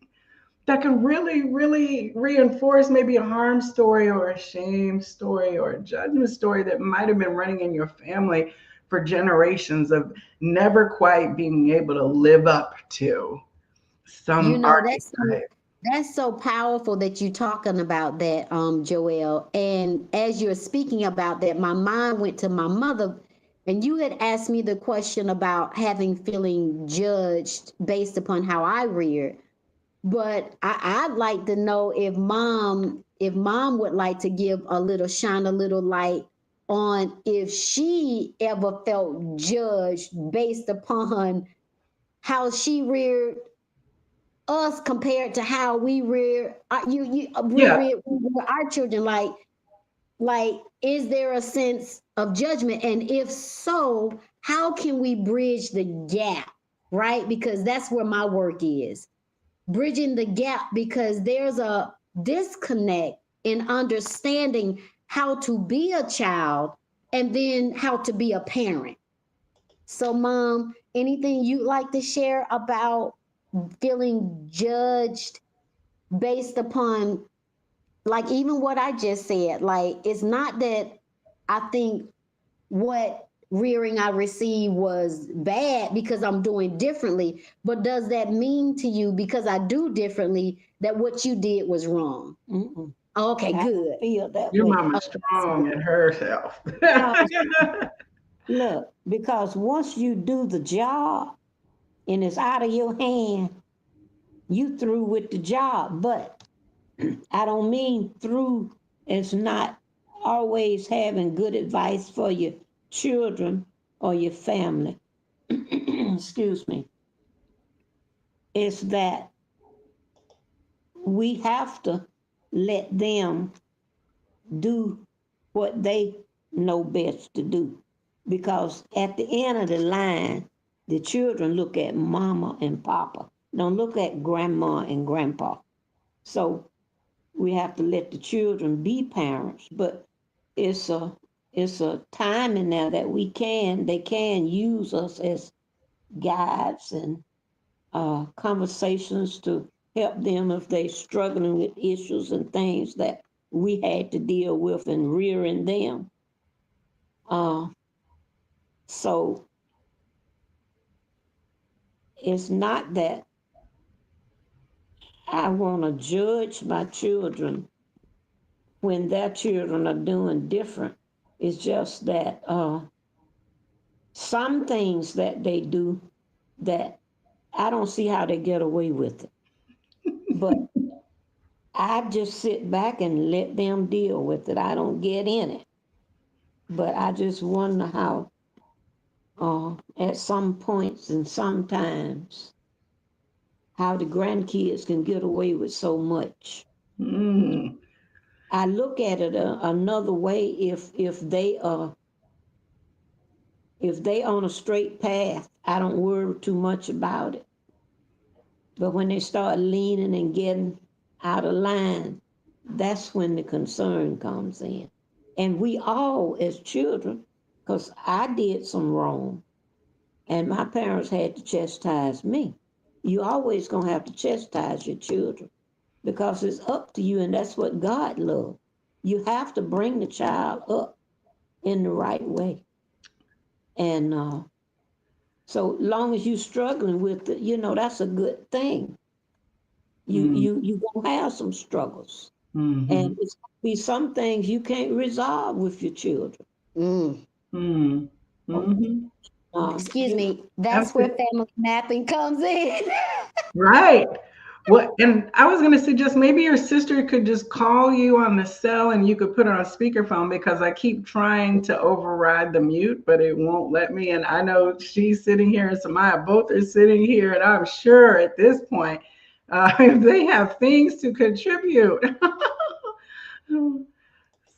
that can really, really reinforce maybe a harm story or a shame story or a judgment story that might have been running in your family for generations of never quite being able to live up to You some know, archetype. that's so powerful that you're talking about that, Joelle. And as you're speaking about that, my mind went to my mother, and you had asked me the question about having feeling judged based upon how I reared. But I'd like to know if mom would like to give a little shine a little light on if she ever felt judged based upon how she reared us compared to how we rear Yeah, we rear our children. Like is there a sense of judgment, and if so, how can we bridge the gap, right? Because that's where my work is, bridging the gap, because there's a disconnect in understanding how to be a child and then how to be a parent. So mom, anything you'd like to share about feeling judged based upon, like, even what I just said? Like, it's not that I think what rearing I received was bad because I'm doing differently, but does that mean to you, because I do differently, that what you did was wrong? Mm-mm. Okay, I don't good. feel that your way. mama's Okay, that's strong good. in herself. Because, look, because once you do the job and it's out of your hand, you through with the job. But I don't mean through as not always having good advice for your children or your family. Excuse me. It's that we have to let them do what they know best to do. Because at the end of the line, the children look at mama and papa, don't look at grandma and grandpa. So we have to let the children be parents, but it's a time in there that they can use us as guides and conversations to help them if they're struggling with issues and things that we had to deal with in rearing them. Uh, so it's not that I want to judge my children when their children are doing different. It's just that some things that they do that I don't see how they get away with it. But I just sit back and let them deal with it. I don't get in it. But I just wonder how, at some points and sometimes, how the grandkids can get away with so much. Mm. I look at it another way. If they on a straight path, I don't worry too much about it. But when they start leaning and getting out of line, that's when the concern comes in. And we all, as children, because I did some wrong, and my parents had to chastise me. You always gonna have to chastise your children because it's up to you, and that's what God loves. You have to bring the child up in the right way, and so long as you struggling with it, that's a good thing. You gonna have some struggles, Mm-hmm. and it's gonna be some things you can't resolve with your children. Mm. Mm-hmm. Oh, Mm-hmm. Excuse me. That's where Absolutely. family mapping comes in. Right. What, and I was going to suggest maybe your sister could just call you on the cell and you could put her on speakerphone because I keep trying to override the mute, but it won't let me. And I know she's sitting here and Samaya both are sitting here, and I'm sure at this point, if they have things to contribute.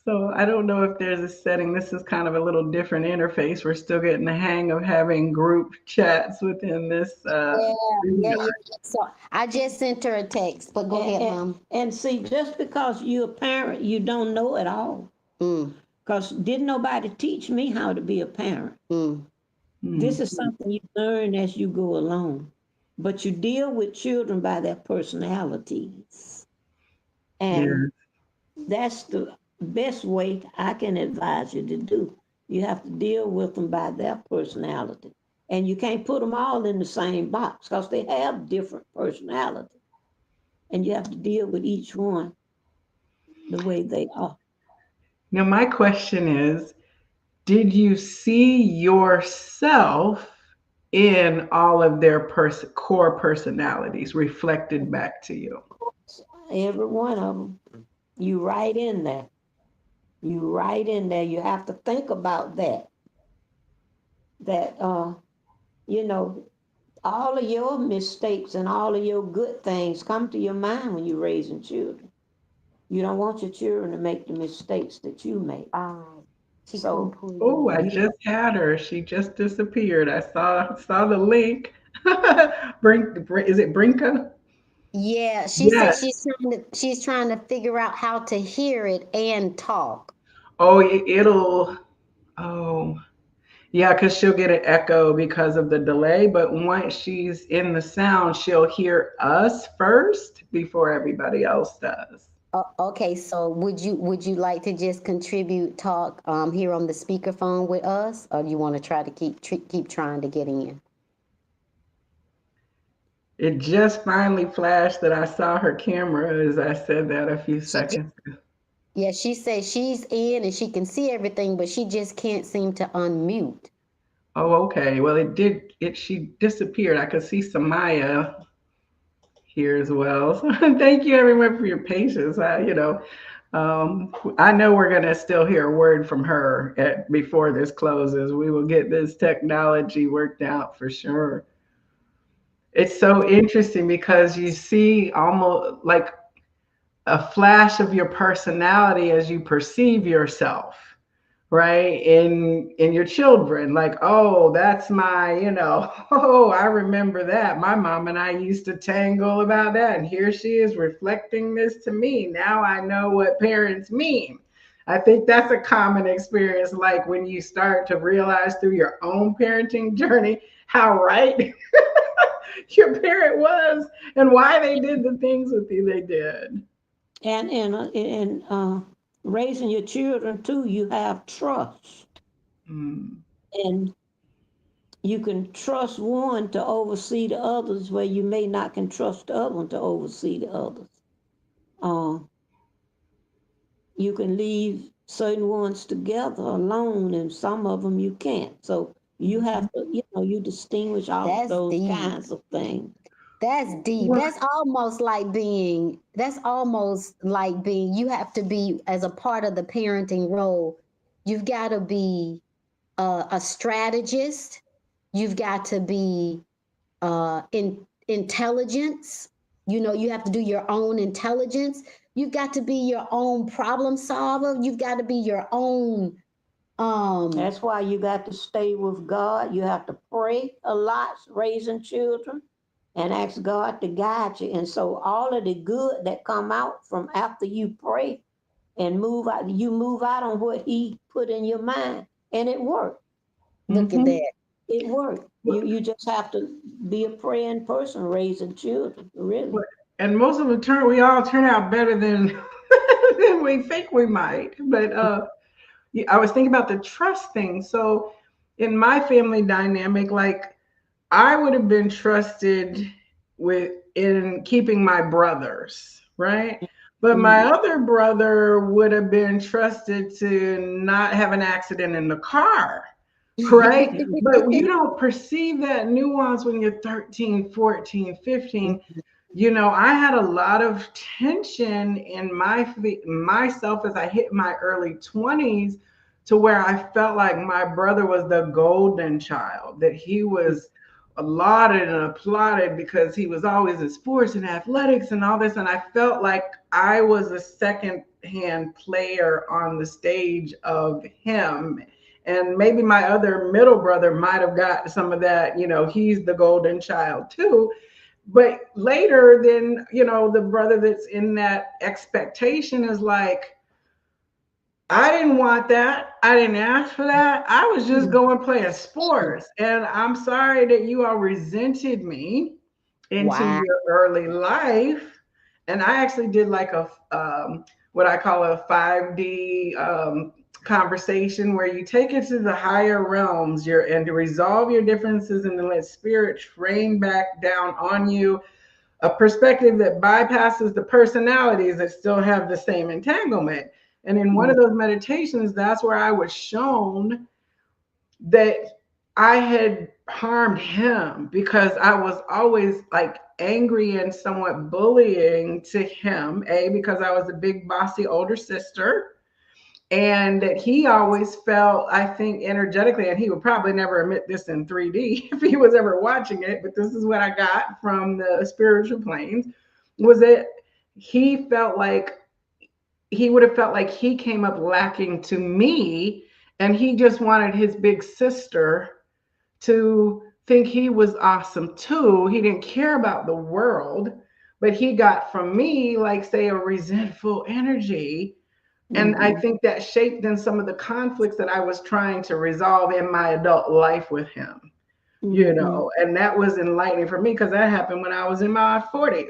So I don't know if there's a setting. This is kind of a little different interface. We're still getting the hang of having group chats within this. Yeah, yeah. So I just sent her a text, but go and, ahead, and, Mom. and see, just because you're a parent, you don't know it all. Mm, Because didn't nobody teach me how to be a parent. mm. This Mm, is something you learn as you go along. But you deal with children by their personalities. And yeah. that's the best way I can advise you to do. You have to deal with them by their personality. And you can't put them all in the same box because they have different personalities. And you have to deal with each one the way they are. Now, my question is, did you see yourself in all of their core personalities reflected back to you? Every one of them, you right in there. You right in there. You have to think about that. That you know, all of your mistakes and all of your good things come to your mind when you're raising children. You don't want your children to make the mistakes that you make. She couldn't So pull Oh, you I up. you just had her. She just disappeared. I saw the link. Is it Brinka? Yeah, she said Yes. she's trying to figure out how to hear it and talk. Oh, it'll. Oh, yeah, because she'll get an echo because of the delay. But once she's in the sound, she'll hear us first before everybody else does. Okay, so would you like to just contribute talk here on the speakerphone with us, or do you want to try to keep trying to get in? It just finally flashed that I saw her camera as I said that a few She just, seconds ago. yeah, she says she's in and she can see everything, but she just can't seem to unmute. Oh, okay. Well, it did. She disappeared. I could see Samaya here as well. So thank you everyone for your patience. I know we're gonna still hear a word from her before this closes. We will get this technology worked out for sure. It's so interesting because you see almost like a flash of your personality as you perceive yourself, right, in your children, like, oh, that's my, oh, I remember that my mom and I used to tangle about that, and here she is reflecting this to me. Now I know what parents mean. I think that's a common experience, like when you start to realize through your own parenting journey how right your parent was and why they did the things with you they did. and raising your children too, you have trust. Mm. And you can trust one to oversee the others where you may not can trust the other one to oversee the others. Uh, you can leave certain ones together alone, and some of them you can't. So you have to, you distinguish out That's those deep. kinds of things. That's deep. That's almost like being you have to be as a part of the parenting role. You've got to be a strategist. You've got to be in intelligence. You have to do your own intelligence. You've got to be your own problem solver. You've got to be your own um That's why you got to stay with God. You have to pray a lot, raising children, and ask God to guide you. And so all of the good that come out from after you pray and move out, you move out on what He put in your mind, And it worked. Look at Mm-hmm. that. It worked. You just have to be a praying person raising children, really. And most of the we all turn out better than than we think we might. But yeah, I was thinking about the trust thing. So in my family dynamic, like I would have been trusted with in keeping my brothers, right? But my Mm-hmm. other brother would have been trusted to not have an accident in the car, right? But you don't perceive that nuance when you're 13, 14, 15. You know, I had a lot of tension in myself as I hit my early 20s to where I felt like my brother was the golden child, that he was lauded and applauded because he was always in sports and athletics and all this. And I felt like I was a second hand player on the stage of him. And maybe my other middle brother might have got some of that, you know, he's the golden child too. But later, then, you know, the brother that's in that expectation is like, I didn't want that. I didn't ask for that. I was just going playing sports. And I'm sorry that you all resented me into Wow. your early life. And I actually did like a what I call a 5D conversation where you take it to the higher realms, and to resolve your differences and then let spirit train back down on you a perspective that bypasses the personalities that still have the same entanglement. And in one of those meditations, that's where I was shown that I had harmed him because I was always like angry and somewhat bullying to him, because I was a big bossy older sister. And that he always felt, I think, energetically, and he would probably never admit this in 3D if he was ever watching it, but this is what I got from the spiritual planes, was that he felt like he would have felt like he came up lacking to me, and he just wanted his big sister to think he was awesome too. He didn't care about the world, but he got from me, like, say, a resentful energy. And I Mm-hmm. think that shaped in some of the conflicts that I was trying to resolve in my adult life with him, you Mm-hmm. know, and that was enlightening for me because that happened when I was in my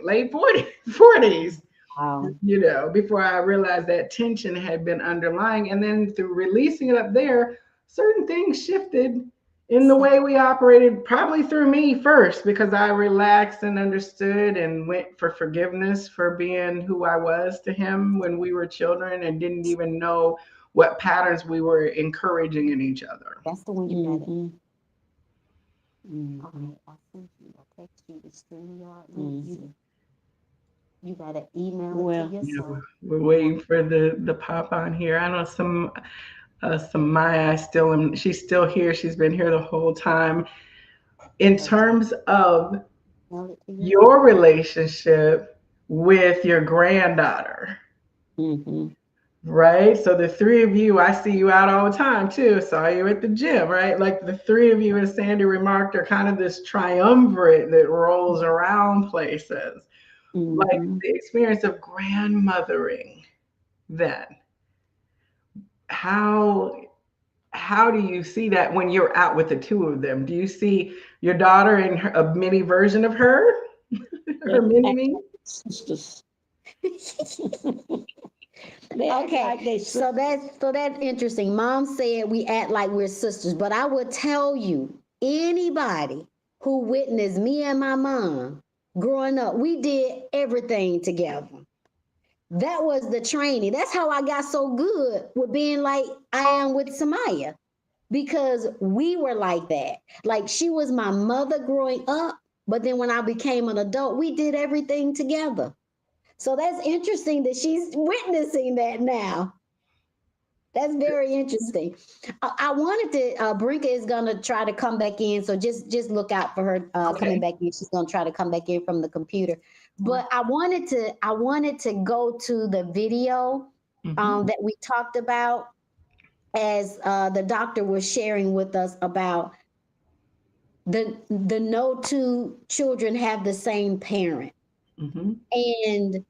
late 40s, Wow. you know, before I realized that tension had been underlying. And then through releasing it up there, certain things shifted in the way we operated, probably through me first, because I relaxed and understood and went for forgiveness for being who I was to him when we were children and didn't even know what patterns we were encouraging in each other. That's the one you got it. Mm-hmm. Okay, I sent you. I text you the StreamYard link. You gotta email it to Well, Yeah, yourself. we're waiting for the pop on here. I know some Maya. I still am. She's still here. She's been here the whole time. In Okay, terms of email it to yourself. your relationship with your granddaughter, mm-hmm. right? So the three of you, I see you out all the time too. Saw you at the gym, right? Like the three of you, as Sandy remarked, are kind of this triumvirate that rolls around places. Like Mm-hmm. the experience of grandmothering, then how how do you see that when you're out with the two of them? Do you see your daughter in a mini version of her, her They mini act me? like sisters. They act Okay, like they so sisters. that's interesting. Mom said we act like we're sisters, but I would tell you, anybody who witnessed me and my mom growing up, we did everything together. That was the training. That's how I got so good with being like I am with Samaya, because we were like that. Like she was my mother growing up, but then when I became an adult, we did everything together. So that's interesting that she's witnessing that now. That's very interesting. I wanted to. Brinka is gonna try to come back in, so just look out for her coming Okay. back in. She's gonna try to come back in from the computer. But I wanted to go to the video Hmm. that we talked about as the doctor was sharing with us about the no two children have the same parent, Hmm. and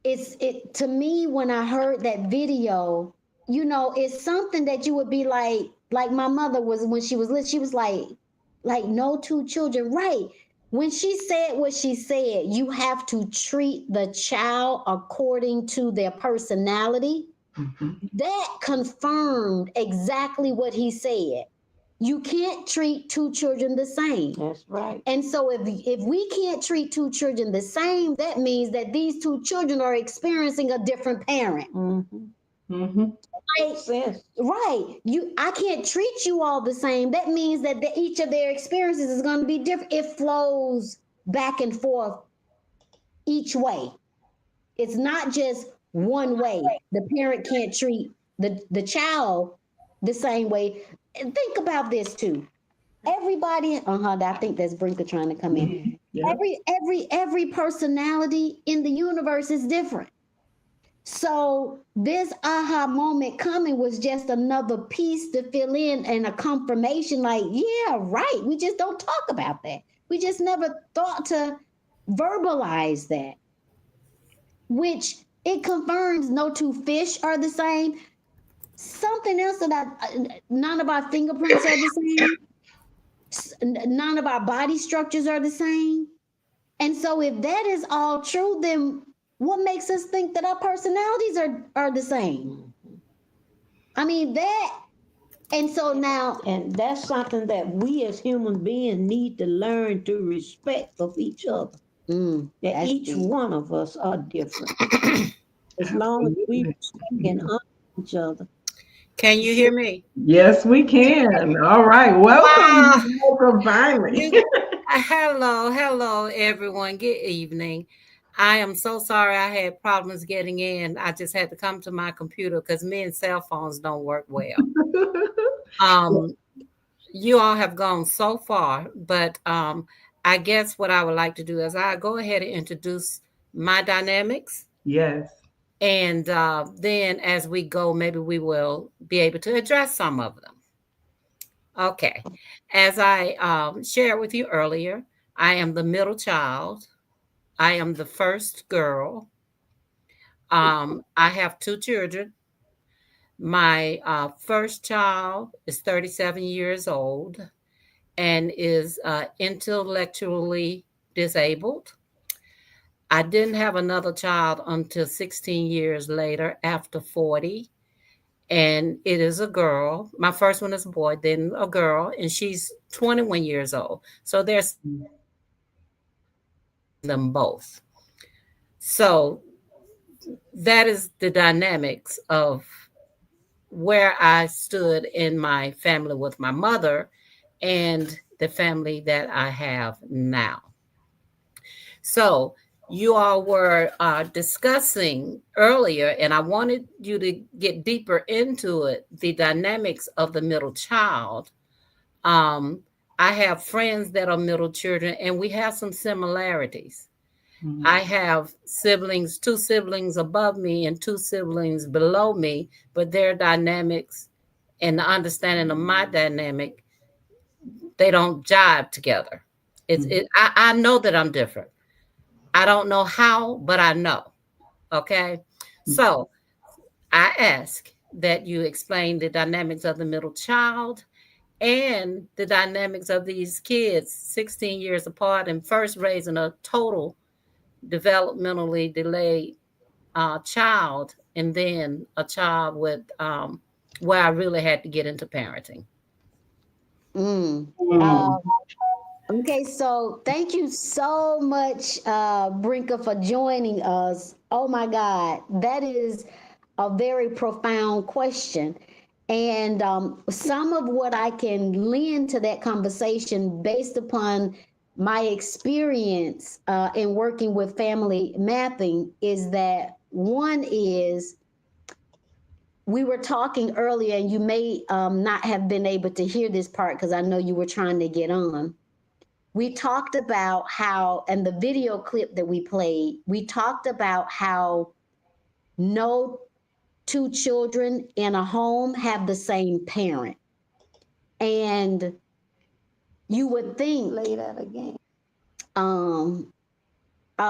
it to me when I heard that video, it's something that you would be like. Like my mother was when she was little, she was like no two children, right? When she said what she said, you have to treat the child according to their personality. Mhm. That confirmed exactly what he said. You can't treat two children the same. That's right. And so if we can't treat two children the same, that means that these two children are experiencing a different parent. Mm-hmm. Mhm. Right? Sense. Right. I can't treat you all the same. That means that each of their experiences is going to be different. It flows back and forth each way. It's not just one way. The parent can't treat the child the same way. And think about this too. Everybody, I think that's Brinker trying to come in. Mhm. Yeah. Every personality in the universe is different. So this aha moment coming was just another piece to fill in and a confirmation, like, yeah, right. We just don't talk about that. We just never thought to verbalize that, which it confirms no two fish are the same. Something else that none of our fingerprints are the same. None of our body structures are the same. And so if that is all true, then what makes us think that our personalities are the same? I mean that, and so now, And that's something that we as human beings need to learn to respect of each other. That that's each deep. one of us are different. As long as we Absolutely. respect and honor each other. Can you hear me? Yes, we can. All right. Welcome. Wow. Welcome finally. You, hello, everyone. Good evening. I am so sorry I had problems getting in. I just had to come to my computer because me and cell phones don't work well. Um, you all have gone so far, but I guess what I would like to do is I go ahead and introduce my dynamics. Yes. And then as we go, maybe we will be able to address some of them. Okay. As I shared with you earlier, I am the middle child. I am the first girl. I have two children. My first child is 37 years old and is intellectually disabled. I didn't have another child until 16 years later, after 40. And it is a girl. My first one is a boy, then a girl, and she's 21 years old. So there's them both. So that is the dynamics of where I stood in my family with my mother and the family that I have now. So you all were discussing earlier, and I wanted you to get deeper into it, the dynamics of the middle child. Um, I have friends that are middle children, and we have some similarities. Mhm. I have siblings, two siblings above me and two siblings below me, but their dynamics and the understanding of my dynamic, they don't jive together. Mhm. I know that I'm different. I don't know how, but I know. Okay. So I ask that you explain the dynamics of the middle child and the dynamics of these kids 16 years apart and first raising a total developmentally delayed child and then a child with where I really had to get into parenting. Mm. Mm. Okay, so thank you so much, Brinker, for joining us. Oh my God, that is a very profound question. And some of what I can lend to that conversation based upon my experience in working with family mapping is that one is we were talking earlier, and you may not have been able to hear this part because I know you were trying to get on. We talked about how, and the video clip that we played, we talked about how no two children in a home have the same parent. And you would think, Play that again. um, You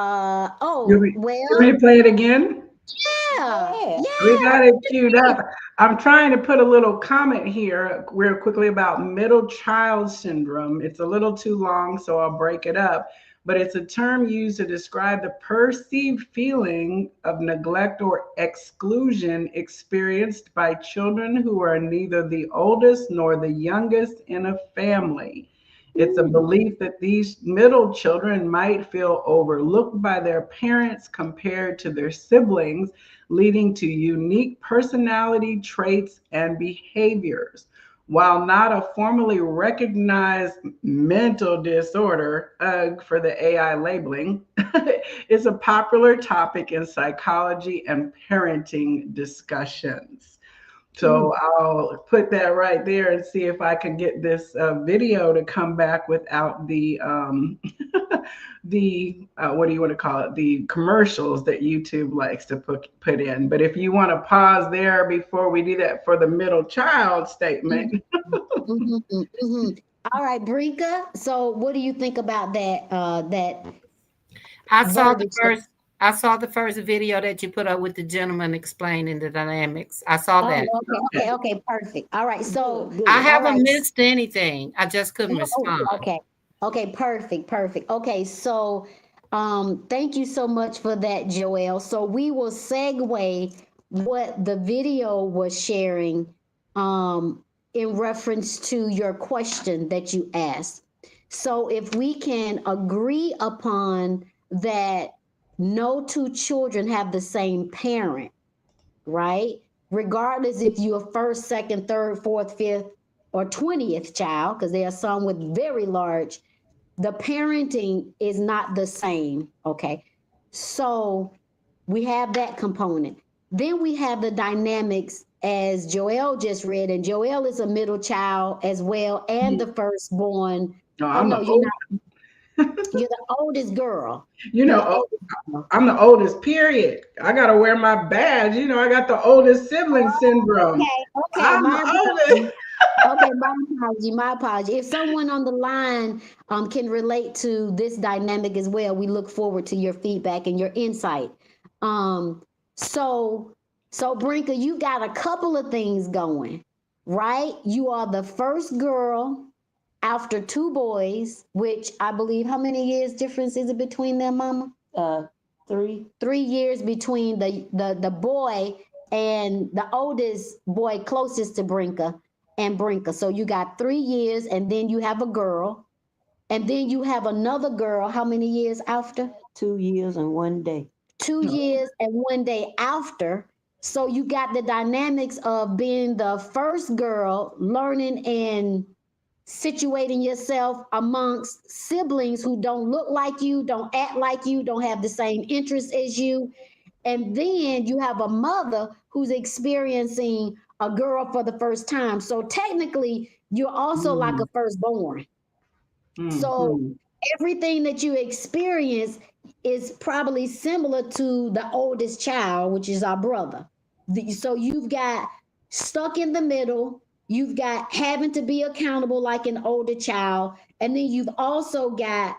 oh, want me well, you want me to play it again? yeah, Yeah. We yeah, got it queued up. I'm trying to put a little comment here real quickly about middle child syndrome. It's a little too long, so I'll break it up. But it's a term used to describe the perceived feeling of neglect or exclusion experienced by children who are neither the oldest nor the youngest in a family. It's a Mm. belief that these middle children might feel overlooked by their parents compared to their siblings, leading to unique personality traits and behaviors. While not a formally recognized mental disorder, for the AI labeling, is a popular topic in psychology and parenting discussions. So Mm. I'll put that right there and see if I can get this video to come back without the the what do you want to call it? The commercials that YouTube likes to put in. But if you want to pause there before we do that for the middle child statement. Mm-hmm, hmm. All right, Brinka. So, what do you think about that? That I saw the verbiage. first I saw the first video that you put up with the gentleman explaining the dynamics. I saw Oh, that. okay, okay, okay, perfect. All right. So, Good, I good. all haven't right. missed anything. I just couldn't Oh, respond. okay. Okay, perfect, perfect. Okay, so thank you so much for that, Joelle. So we will segue what the video was sharing um in reference to your question that you asked. So if we can agree upon that no two children have the same parent, right? Regardless if you're first, second, third, fourth, fifth, or 20th child, because there are some with very large, the parenting is not the same. Okay. So we have that component. Then we have the dynamics as Joelle just read, and Joelle is a middle child as well, and the firstborn. No, Oh I'm no, the you're old, not. You're the oldest girl. you You're know, the oldest girl. I'm the oldest, period. I gotta wear my badge. I got the oldest sibling syndrome. Okay, okay. I'm My the oldest. apology. Okay, my apology. My apology. If someone on the line can relate to this dynamic as well, we look forward to your feedback and your insight. Um, so so Brinka, you got a couple of things going, right? You are the first girl after two boys, which I believe how many years difference is it between them, Mama? Uh, 3. 3 years between the boy and the oldest boy closest to Brinka and Brinka. So you got 3 years, and then you have a girl, and then you have another girl. How many years after? 2 years and 1 day. 2 years and 1 day after. So you got the dynamics of being the first girl, learning and situating yourself amongst siblings who don't look like you, don't act like you, don't have the same interests as you. And then you have a mother who's experiencing a girl for the first time. So technically, you're also like a Mm, firstborn. So mm, everything that you experience is probably similar to the oldest child, which is our brother. So you've got stuck in the middle, you've got having to be accountable like an older child, and then you've also got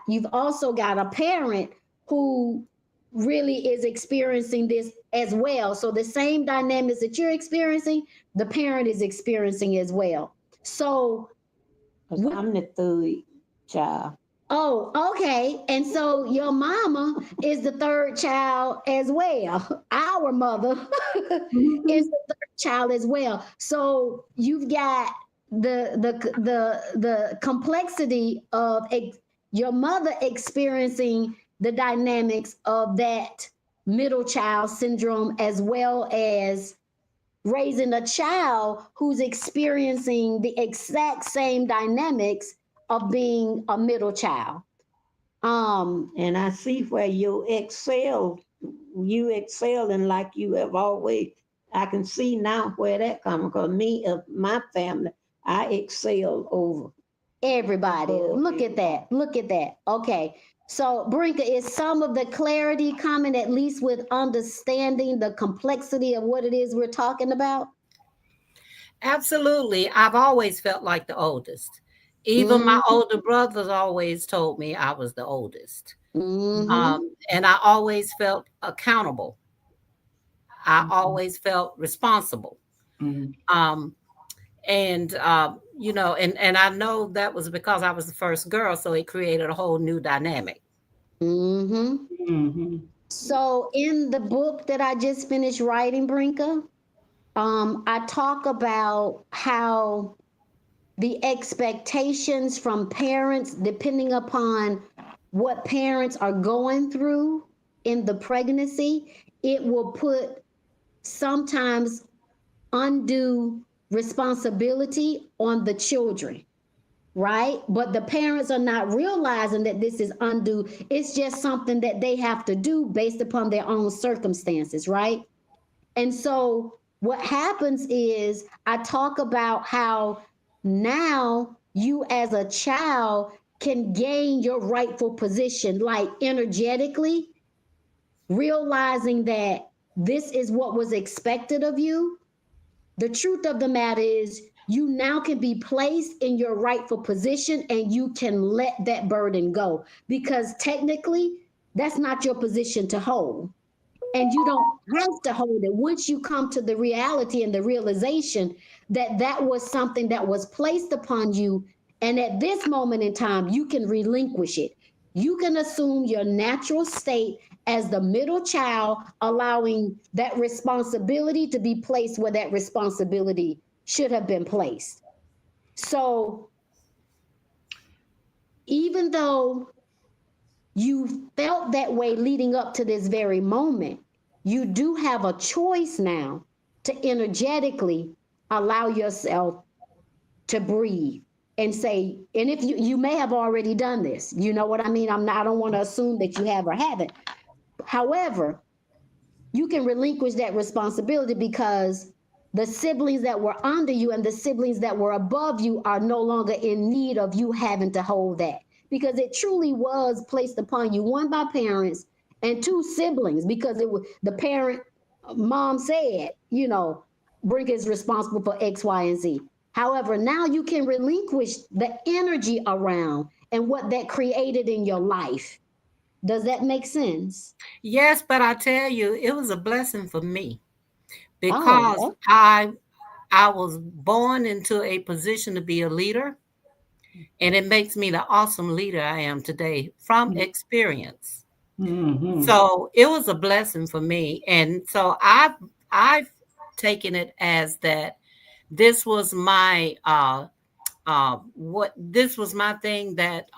a parent who really is experiencing this as well. So the same dynamics that you're experiencing, the parent is experiencing as well. So Because I'm the third child. oh, okay. And so your mama is the third child as well. Our mother is mm. the third child as well. So you've got the complexity of your mother experiencing the dynamics of that middle child syndrome, as well as raising a child who's experiencing the exact same dynamics of being a middle child. Um, And I see where you excelling like you have always. I can see now where that comes because me, of my family, I excel over. everybody, look at that. Look at that. Okay. So, Brinka, is some of the clarity coming at least with understanding the complexity of what it is we're talking about? Absolutely. I've always felt like the oldest. Even my Mm-hmm. older brothers always told me I was the oldest. Mm-hmm. And I always felt accountable. I always felt responsible. Mm. Um, and and I know that was because I was the first girl, so it created a whole new dynamic. Mm-hmm. Mhm. So in the book that I just finished writing, Brinka, I talk about how the expectations from parents, depending upon what parents are going through in the pregnancy, it will put sometimes undue responsibility on the children, right? But the parents are not realizing that this is undue. It's just something that they have to do based upon their own circumstances, right? And so what happens is I talk about how now you as a child can gain your rightful position, like energetically, realizing that this is what was expected of you. The truth of the matter is, you now can be placed in your rightful position and you can let that burden go because technically that's not your position to hold. And you don't have to hold it once you come to the reality and the realization that that was something that was placed upon you. And at this moment in time, you can relinquish it. You can assume your natural state as the middle child, allowing that responsibility to be placed where that responsibility should have been placed. So even though you felt that way leading up to this very moment, you do have a choice now to energetically allow yourself to breathe and say, and if you may have already done this, you know what I mean? I don't want to assume that you have or haven't. However, you can relinquish that responsibility because the siblings that were under you and the siblings that were above you are no longer in need of you having to hold that because it truly was placed upon you, one by parents and two siblings, because it was the parent, mom said, Brink is responsible for X, Y, and Z. However, now you can relinquish the energy around and what that created in your life. Does that make sense? Yes, but I tell you, it was a blessing for me because Oh, I was born into a position to be a leader, and it makes me the awesome leader I am today from experience. Mhm. So it was a blessing for me, and so I've taken it as that this was my what this was my thing that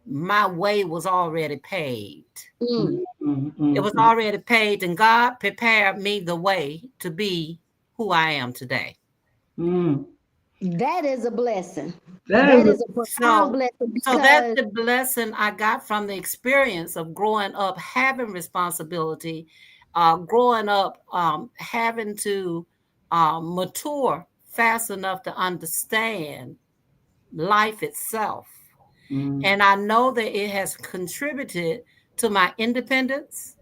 my way was already paved. mm, Mhm. It was Mhm. already paved, and God prepared me the way to be who I am today. Mm. that is a blessing. That is That a is a profound So, blessing so that's because the blessing I got from the experience of growing up, having responsibility, growing up, having to mature fast enough to understand life itself. mm. And I know that it has contributed to my independence.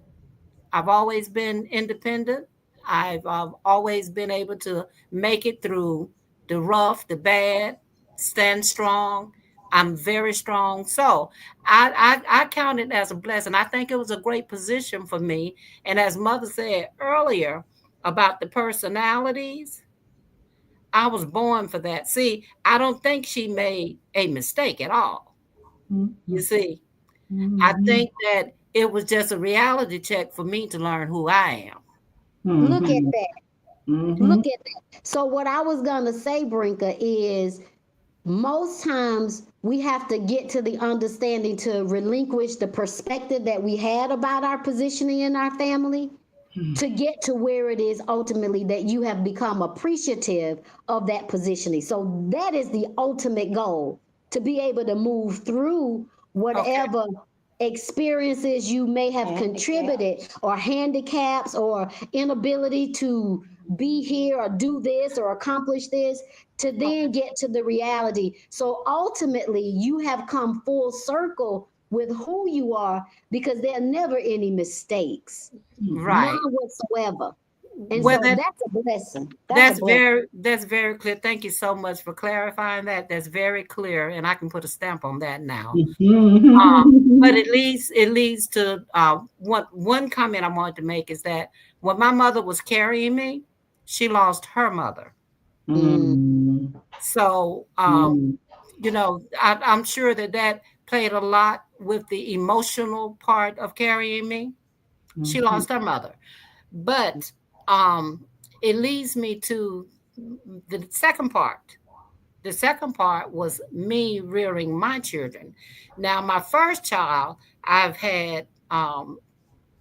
I've always been independent. I've always been able to make it through the rough, the bad, stand strong. I'm very strong. So I count it as a blessing. I think it was a great position for me. And as Mother said earlier about the personalities, I was born for that. See, I don't think she made a mistake at all. You Mhm. see, I Mhm. think that it was just a reality check for me to learn who I am. look at Mhm. that. Mhm. Look at that. So what I was gonna say, Brinka, is most times we have to get to the understanding to relinquish the perspective that we had about our positioning in our family to get to where it is ultimately that you have become appreciative of that positioning. So that is the ultimate goal, to be able to move through Okay. whatever experiences you may have contributed or handicaps or inability to be here or do this or accomplish this to then get to the reality. So ultimately you have come full circle with who you are because there are never any mistakes, none Right. whatsoever. And Well, so that that's a blessing. That's a blessing. that's very clear. Thank you so much for clarifying that. That's very clear, and I can put a stamp on that now. But Mhm. it leads to one comment I wanted to make is that when my mother was carrying me, she lost her mother. Mm. Mm, So, mm, I'm sure that that played a lot with the emotional part of carrying me. She mhm, lost her mother. But um, it leads me to the second part. The second part was me rearing my children. Now, my first child, I've had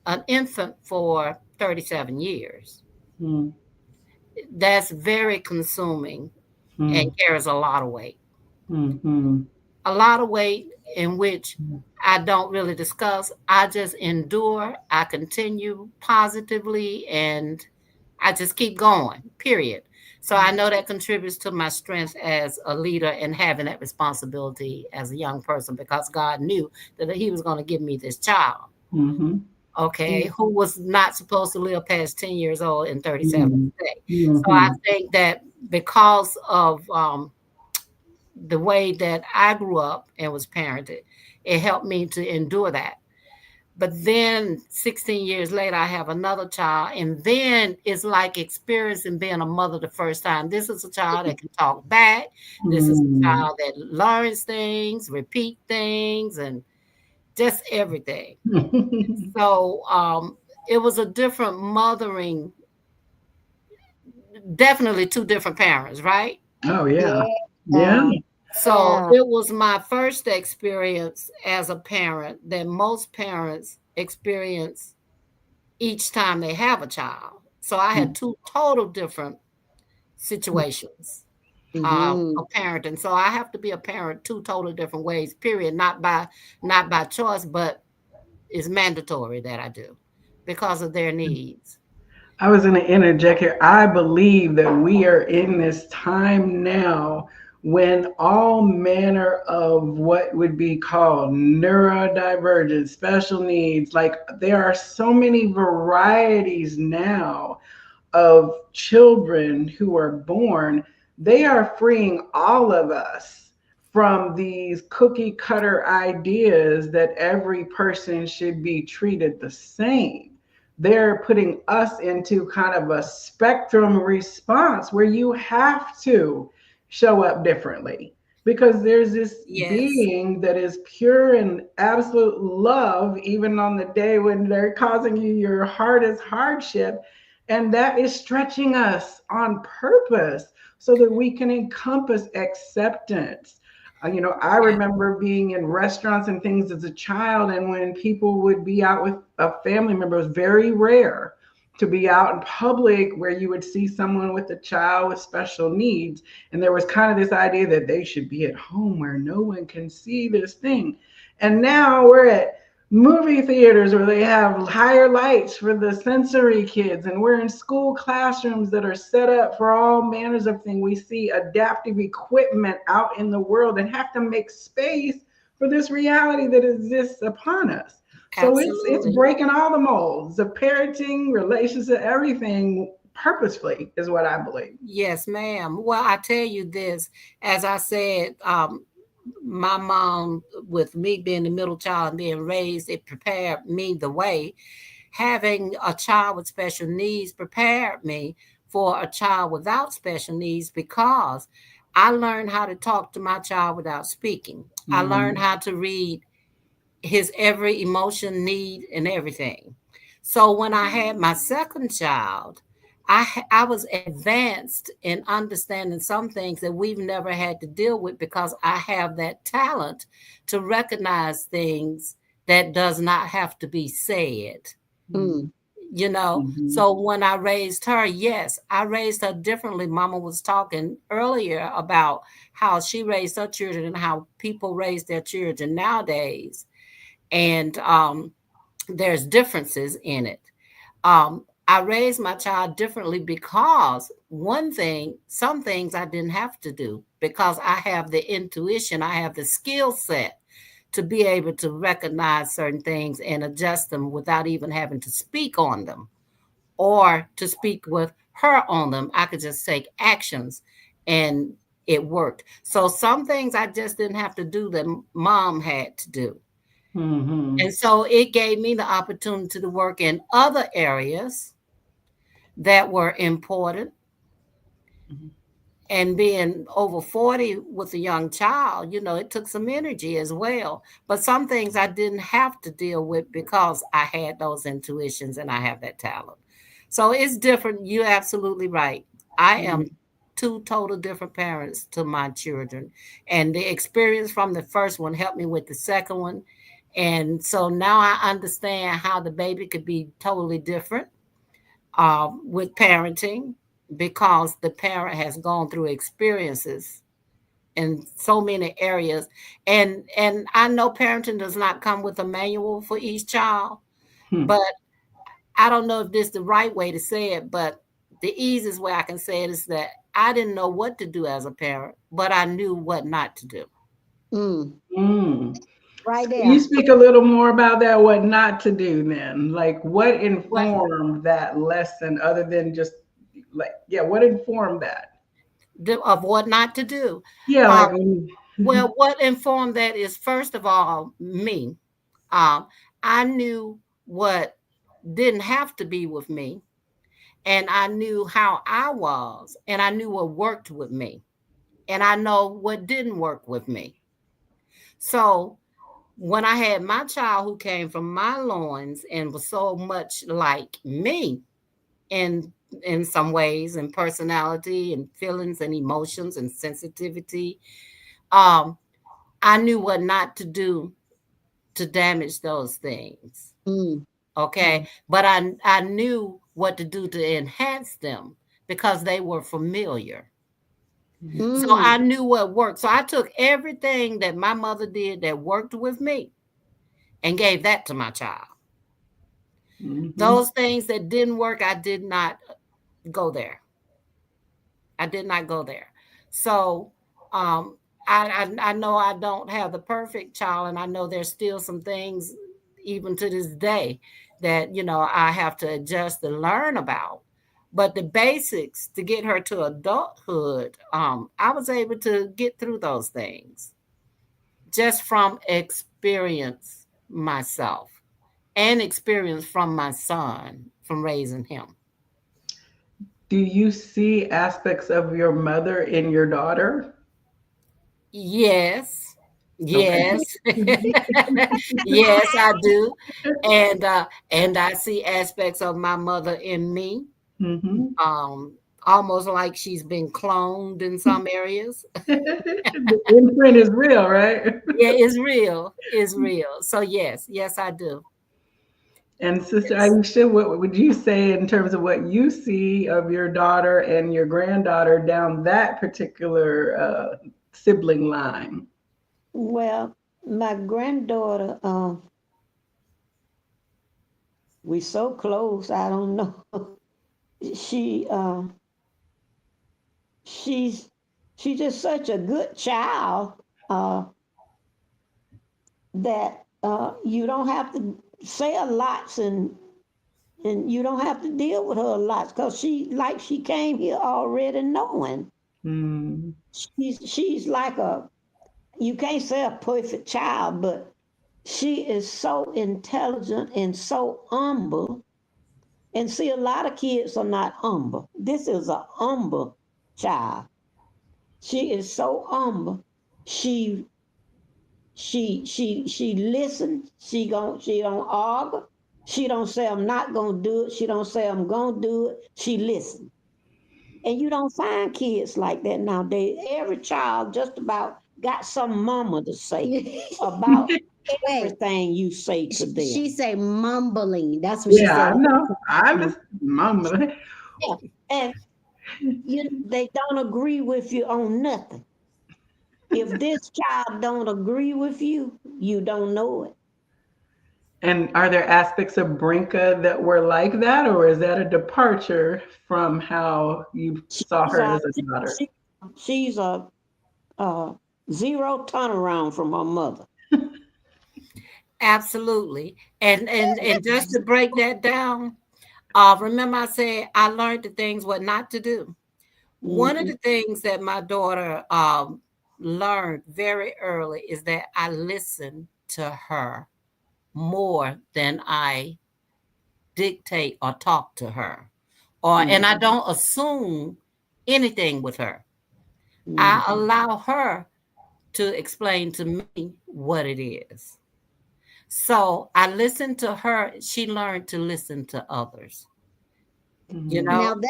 an infant for 37 years. mm, That's very consuming and mm, carries a lot of weight. mhm, A lot of weight in which I don't really discuss. I just endure, I continue positively, and I just keep going, period. So I know that contributes to my strength as a leader and having that responsibility as a young person because God knew that He was going to give me this child, mhm, okay, who was not supposed to live past 10 years old and 37 mhm, today. So I mhm. think that because of the way that I grew up and was parented, it helped me to endure that. But then 16 years later, I have another child, and then it's like experiencing being a mother the first time. This is a child that can talk back. This is a Mm. child that learns things, repeat things, and just everything. So it was a different mothering, definitely two different parents, right? Oh yeah, Yeah. yeah. So Yeah. it was my first experience as a parent that most parents experience each time they have a child. So I had two total different situations Mm-hmm. of parenting. So I have to be a parent two totally different ways, period. Not by choice, but it's mandatory that I do because of their needs. I was going to interject here. I believe that we are in this time now when all manner of what would be called neurodivergent, special needs, like there are so many varieties now of children who are born, they are freeing all of us from these cookie cutter ideas that every person should be treated the same. They're putting us into kind of a spectrum response where you have to show up differently because there's this Yes, being that is pure and absolute love, even on the day when they're causing you your hardest hardship. And that is stretching us on purpose so that we can encompass acceptance. I remember being in restaurants and things as a child, and when people would be out with a family member, it was very rare to be out in public where you would see someone with a child with special needs. And there was kind of this idea that they should be at home where no one can see this thing. And now we're at movie theaters where they have higher lights for the sensory kids, and we're in school classrooms that are set up for all manners of things. We see adaptive equipment out in the world and have to make space for this reality that exists upon us. So it's absolutely. breaking all the molds, the parenting, relationship, everything purposefully is what I believe. Yes, ma'am. Well, I tell you this, as I said, my mom, with me being the middle child and being raised, it prepared me the way. Having a child with special needs prepared me for a child without special needs because I learned how to talk to my child without speaking. I learned Mm, how to read his every emotion, need, and everything. So when I had my second child, I was advanced in understanding some things that we've never had to deal with because I have that talent to recognize things that does not have to be said. Mm. mhm, So when I raised her, yes, I raised her differently. Mama was talking earlier about how she raised her children and how people raise their children nowadays, and there's differences in it. I raised my child differently because one thing, some things I didn't have to do because I have the intuition, I have the skill set to be able to recognize certain things and adjust them without even having to speak on them or to speak with her on them. I could just take actions and it worked. So some things I just didn't have to do that mom had to do. mhm, And so it gave me the opportunity to work in other areas that were important. Mhm. And being over 40 with a young child, it took some energy as well. But some things I didn't have to deal with because I had those intuitions and I have that talent. So it's different. You're absolutely right. I am Mhm. two total different parents to my children. And the experience from the first one helped me with the second one. And so now I understand how the baby could be totally different with parenting because the parent has gone through experiences in so many areas. And I know parenting does not come with a manual for each child, Hmm. but I don't know if this is the right way to say it, but the easiest way I can say it is that I didn't know what to do as a parent, but I knew what not to do. Mm, Mm. So right can you there. speak a little more about that, what not to do then? Like what What informed that lesson other than just like, yeah, what informed that? of what not to do. Yeah, Uh, like well, what informed that is first of all me. Um, I knew what didn't have to be with me, and I knew how I was, and I knew what worked with me, and I know what didn't work with me. So when I had my child who came from my loins and was so much like me in in some ways, and personality and feelings and emotions and sensitivity, um, I knew what not to do to damage those things. Mm, Okay. But I knew what to do to enhance them because they were familiar. So mm, I knew what worked. So I took everything that my mother did that worked with me and gave that to my child. mm-hmm. Those things that didn't work, I did not go there. I did not go there. So um, I know I don't have the perfect child, and I know there's still some things even to this day that I have to adjust and learn about. But the basics to get her to adulthood, I was able to get through those things just from experience myself and experience from my son from raising him. Do you see aspects of your mother in your daughter? Yes. Okay. Yes. Yes, I do. And I see aspects of my mother in me. Mm-hmm. Um Almost like she's been cloned in some areas. The imprint is real, right? Yeah, it's real. It's real. So yes, yes I do. And Sister Yes. Aisha, what would you say in terms of what you see of your daughter and your granddaughter down that particular sibling line? Well, my granddaughter, we so close, I don't know. She she's she's just such a good child uh that you don't have to say a lot, and you don't have to deal with her a lot because she came here already knowing. Mm, She's like a, you can't say a perfect child, but she is so intelligent and so humble. And see, a lot of kids are not humble. This is a humble child. She is so humble. She she listens. She don't argue. She don't say I'm not gonna do it. She don't say I'm gonna do it. She listens. And you don't find kids like that nowadays. Every child just about got some mama to say about wait, everything you say to she them. say mumbling. That's what she yeah, said. I know. I'm just mumbling. Yeah. And they don't agree with you on nothing. If this child don't agree with you, you don't know it. And are there aspects of Brinka that were like that, or is that a departure from how you saw She's her a as a daughter? she, she's a zero turnaround from her mother. Absolutely. And just to break that down, remember I said I learned the things what not to do. One of Hmm. the things that my daughter learned very early is that I listen to her more than I dictate or talk to her. Or Mm, and I don't assume anything with her. I Mhm. allow her to explain to me what it is. So I listened to her. She learned to listen to others, you Mhm. Now know?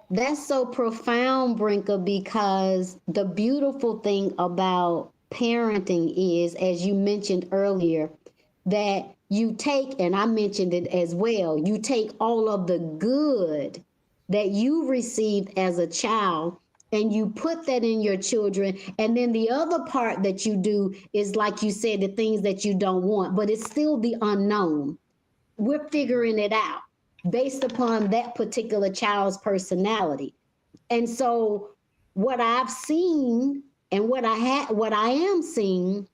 that's so profound, Brinker, because the beautiful thing about parenting is, as you mentioned earlier, that you take, and I mentioned it as well, you take all of the good that you received as a child and you put that in your children. And then the other part that you do is, like you said, the things that you don't want, but it's still the unknown. We're figuring it out based upon that particular child's personality. And so what I've seen and what I am seeing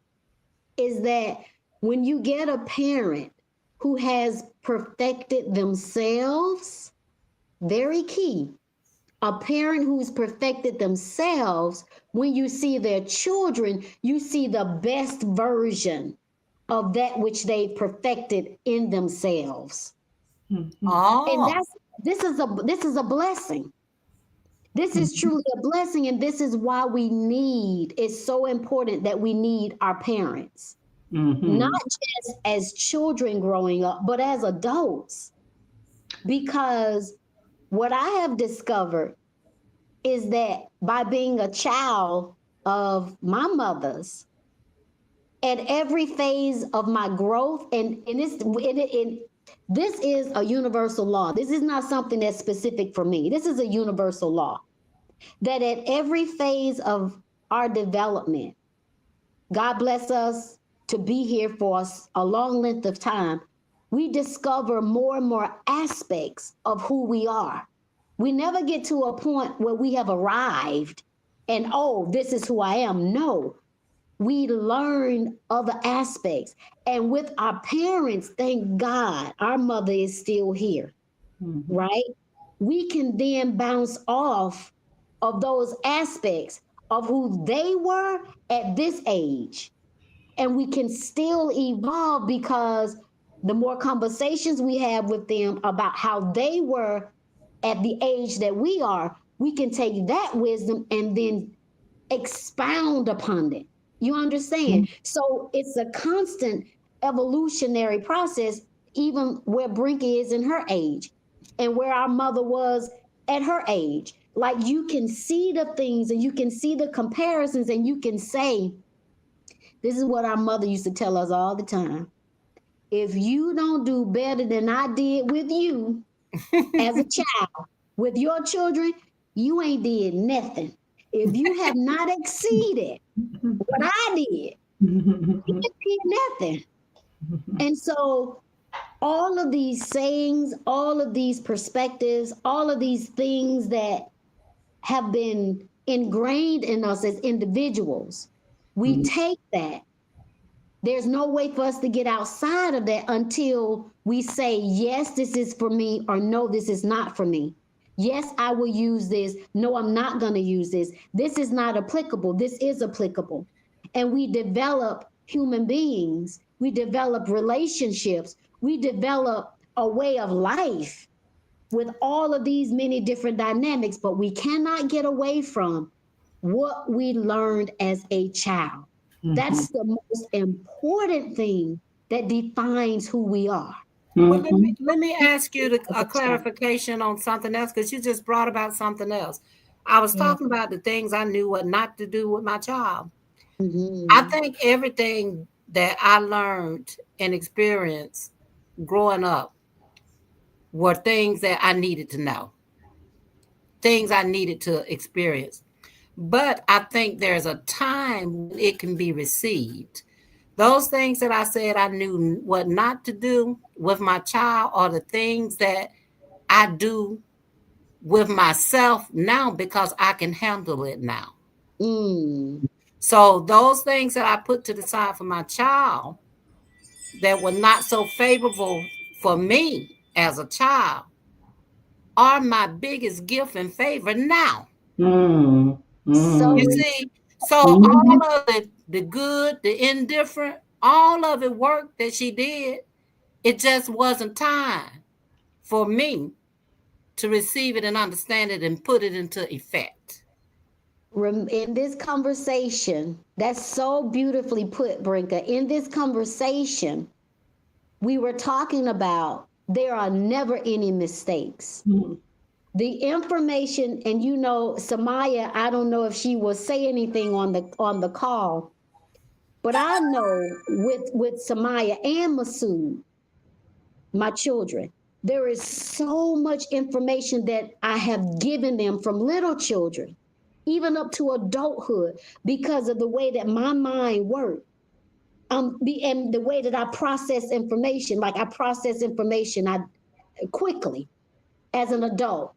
is that when you get a parent who has perfected themselves, very key. A parent who's perfected themselves, when you see their children, you see the best version of that which they've perfected in themselves. Mhm. And Oh, that's this is a blessing. This is Mhm. truly a blessing, and this is why we need, it's so important that we need our parents, not Mhm. just as children growing up, but as adults. Because what I have discovered is that by being a child of my mother's, at every phase of my growth, this is a universal law. This is not something that's specific for me. This is a universal law that at every phase of our development, God bless us to be here for us a long length of time, we discover more and more aspects of who we are. We never get to a point where we have arrived and, oh, this is who I am. No, we learn other aspects. And with our parents, thank God, our mother is still here, Mhm. right? We can then bounce off of those aspects of who they were at this age. And we can still evolve because the more conversations we have with them about how they were at the age that we are, we can take that wisdom and then expound upon it. You understand? So it's a constant evolutionary process, even where Brinky is in her age and where our mother was at her age. Like you can see the things and you can see the comparisons and you can say, this is what our mother used to tell us all the time. If you don't do better than I did with you as a child, with your children, you ain't did nothing. If you have not exceeded what I did, you Mhm. did nothing. And so all of these sayings, all of these perspectives, all of these things that have been ingrained in us as individuals, we take that. There's no way for us to get outside of that until we say, yes, this is for me, or no, this is not for me. Yes, I will use this. No, I'm not going to use this. This is not applicable. This is applicable. And we develop human beings, we develop relationships, we develop a way of life with all of these many different dynamics, but we cannot get away from what we learned as a child. Mhm. That's the most important thing that defines who we are well, let me Mhm. let me ask you as a a child. clarification on something else because you just brought about something else. I was Yeah. talking about the things I knew what not to do with my child. I Mm-hmm. think everything that I learned and experienced growing up were things that I needed to know, things I needed to experience. But I think there's a time when it can be received. Those things that I said I knew what not to do with my child are the things that I do with myself now because I can handle it now. Mm. So those things that I put to the side for my child that were not so favorable for me as a child are my biggest gift and favor now. Mm. So You Mm. see, so Mhm. all of the good, the indifferent, all of it work that she did, it just wasn't time for me to receive it and understand it and put it into effect. In this conversation, that's so beautifully put, Brinka. In this conversation, we were talking about there are never any mistakes. Mm. The information, and you know, Samaya, I don't know if she will say anything on the call, but I know with Samaya and Masood, my children, there is so much information that I have given them from little children, even up to adulthood, because of the way that my mind works. And the way that I process information, like I process information I quickly as an adult.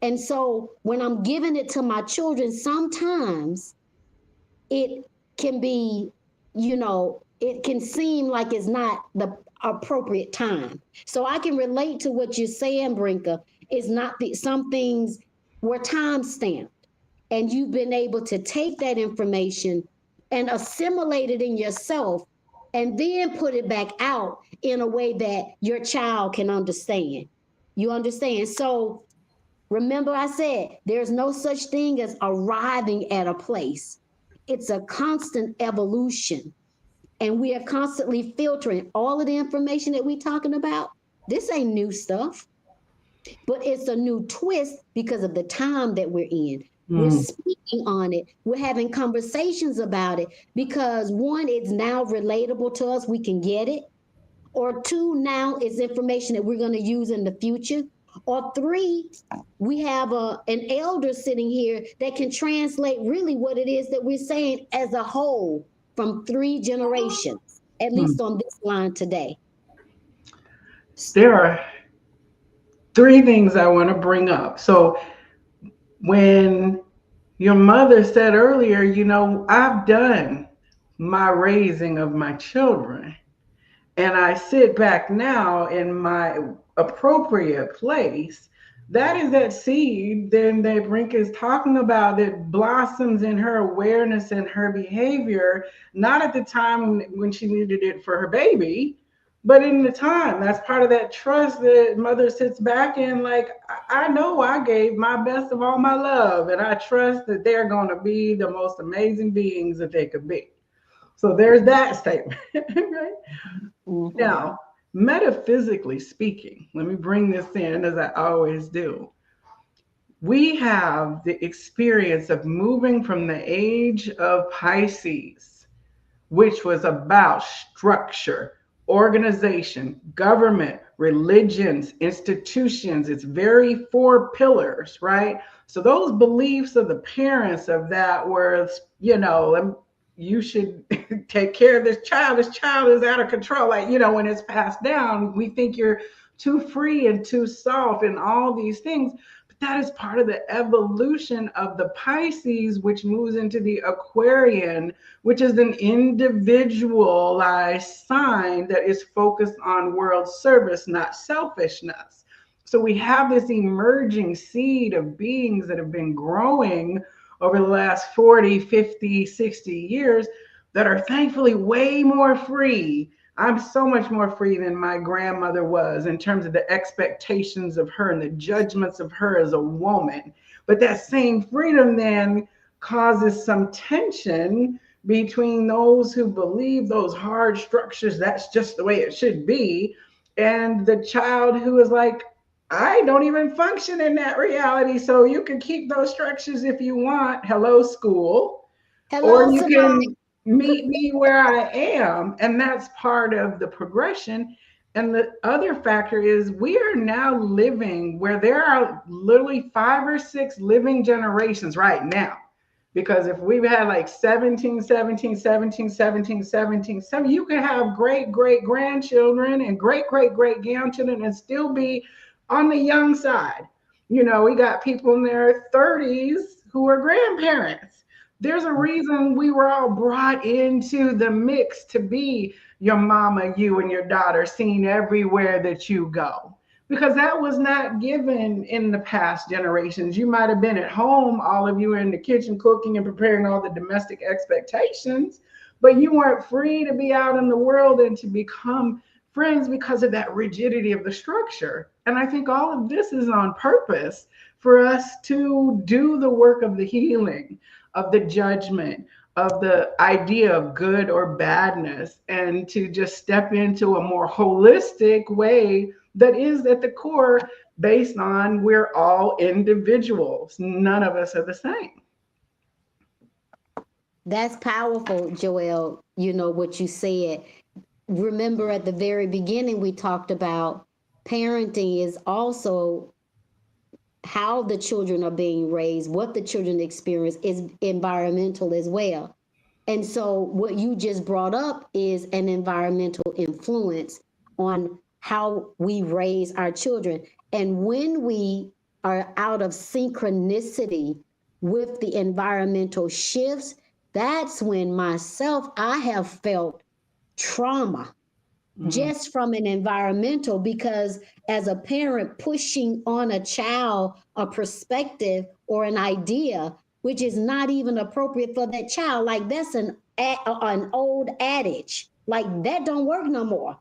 And so when I'm giving it to my children, sometimes it can be, you know, it can seem like it's not the appropriate time. So I can relate to what you're saying, Brinka. It's not some things were time stamped, and you've been able to take that information and assimilate it in yourself and then put it back out in a way that your child can understand. You understand? So remember, I said there's no such thing as arriving at a place. It's a constant evolution. And we are constantly filtering all of the information that we're talking about. This ain't new stuff, but it's a new twist because of the time that we're in. We're Mm. speaking on it. We're having conversations about it because one, it's now relatable to us. We can get it. Or two, now it's information that we're going to use in the future. Or three, we have an elder sitting here that can translate really what it is that we're saying as a whole from three generations, at Mm. least on this line today. There are three things I want to bring up. So when your mother said earlier, you know, I've done my raising of my children, and I sit back now in my appropriate place. That is that seed then that Brink is talking about that blossoms in her awareness and her behavior, not at the time when she needed it for her baby, but in the time. That's part of that trust that mother sits back in, like, I know I gave my best of all my love, and I trust that they're going to be the most amazing beings that they could be. So there's that statement, right? Mm-hmm. Now, metaphysically speaking, let me bring this in as I always do. We have the experience of moving from the age of Pisces, which was about structure, organization, government, religions, institutions. It's very four pillars, right? So those beliefs of the parents of that were, you know, you should take care of this child. This child is out of control. Like, you know, when it's passed down, we think you're too free and too soft and all these things. But that is part of the evolution of the Pisces, which moves into the Aquarian, which is an individualized sign that is focused on world service, not selfishness. So we have this emerging seed of beings that have been growing over the last 40, 50, 60 years that are thankfully way more free. I'm so much more free than my grandmother was in terms of the expectations of her and the judgments of her as a woman. But that same freedom then causes some tension between those who believe those hard structures, that's just the way it should be, and the child who is like, I don't even function in that reality. So you can keep those structures if you want. Hello, school. Or Hello, you Samaya. can meet me where I am. And that's part of the progression. And the other factor is we are now living where there are literally 5 or 6 living generations right now. Because if we've had like 17, 17, 17, 17, 17, 17, you can have great, great grandchildren and great, great, great grandchildren and still be on the young side. You know, we got people in their 30s who are grandparents. There's a reason we were all brought into the mix to be your mama, you, and your daughter seen everywhere that you go, because that was not given in the past generations. You might have been at home, all of you in the kitchen cooking and preparing all the domestic expectations, but you weren't free to be out in the world and to become friends because of that rigidity of the structure. And I think all of this is on purpose for us to do the work of the healing, of the judgment, of the idea of good or badness, and to just step into a more holistic way that is at the core based on we're all individuals. None of us are the same. That's powerful, Joelle. You know what you said. Remember at the very beginning, we talked about parenting is also how the children are being raised, what the children experience is environmental as well. And so, what you just brought up is an environmental influence on how we raise our children. And when we are out of synchronicity with the environmental shifts, that's when myself, I have felt trauma Mm, just from an environmental, because as a parent pushing on a child a perspective or an idea which is not even appropriate for that child, like that's an old adage, like that don't work no more.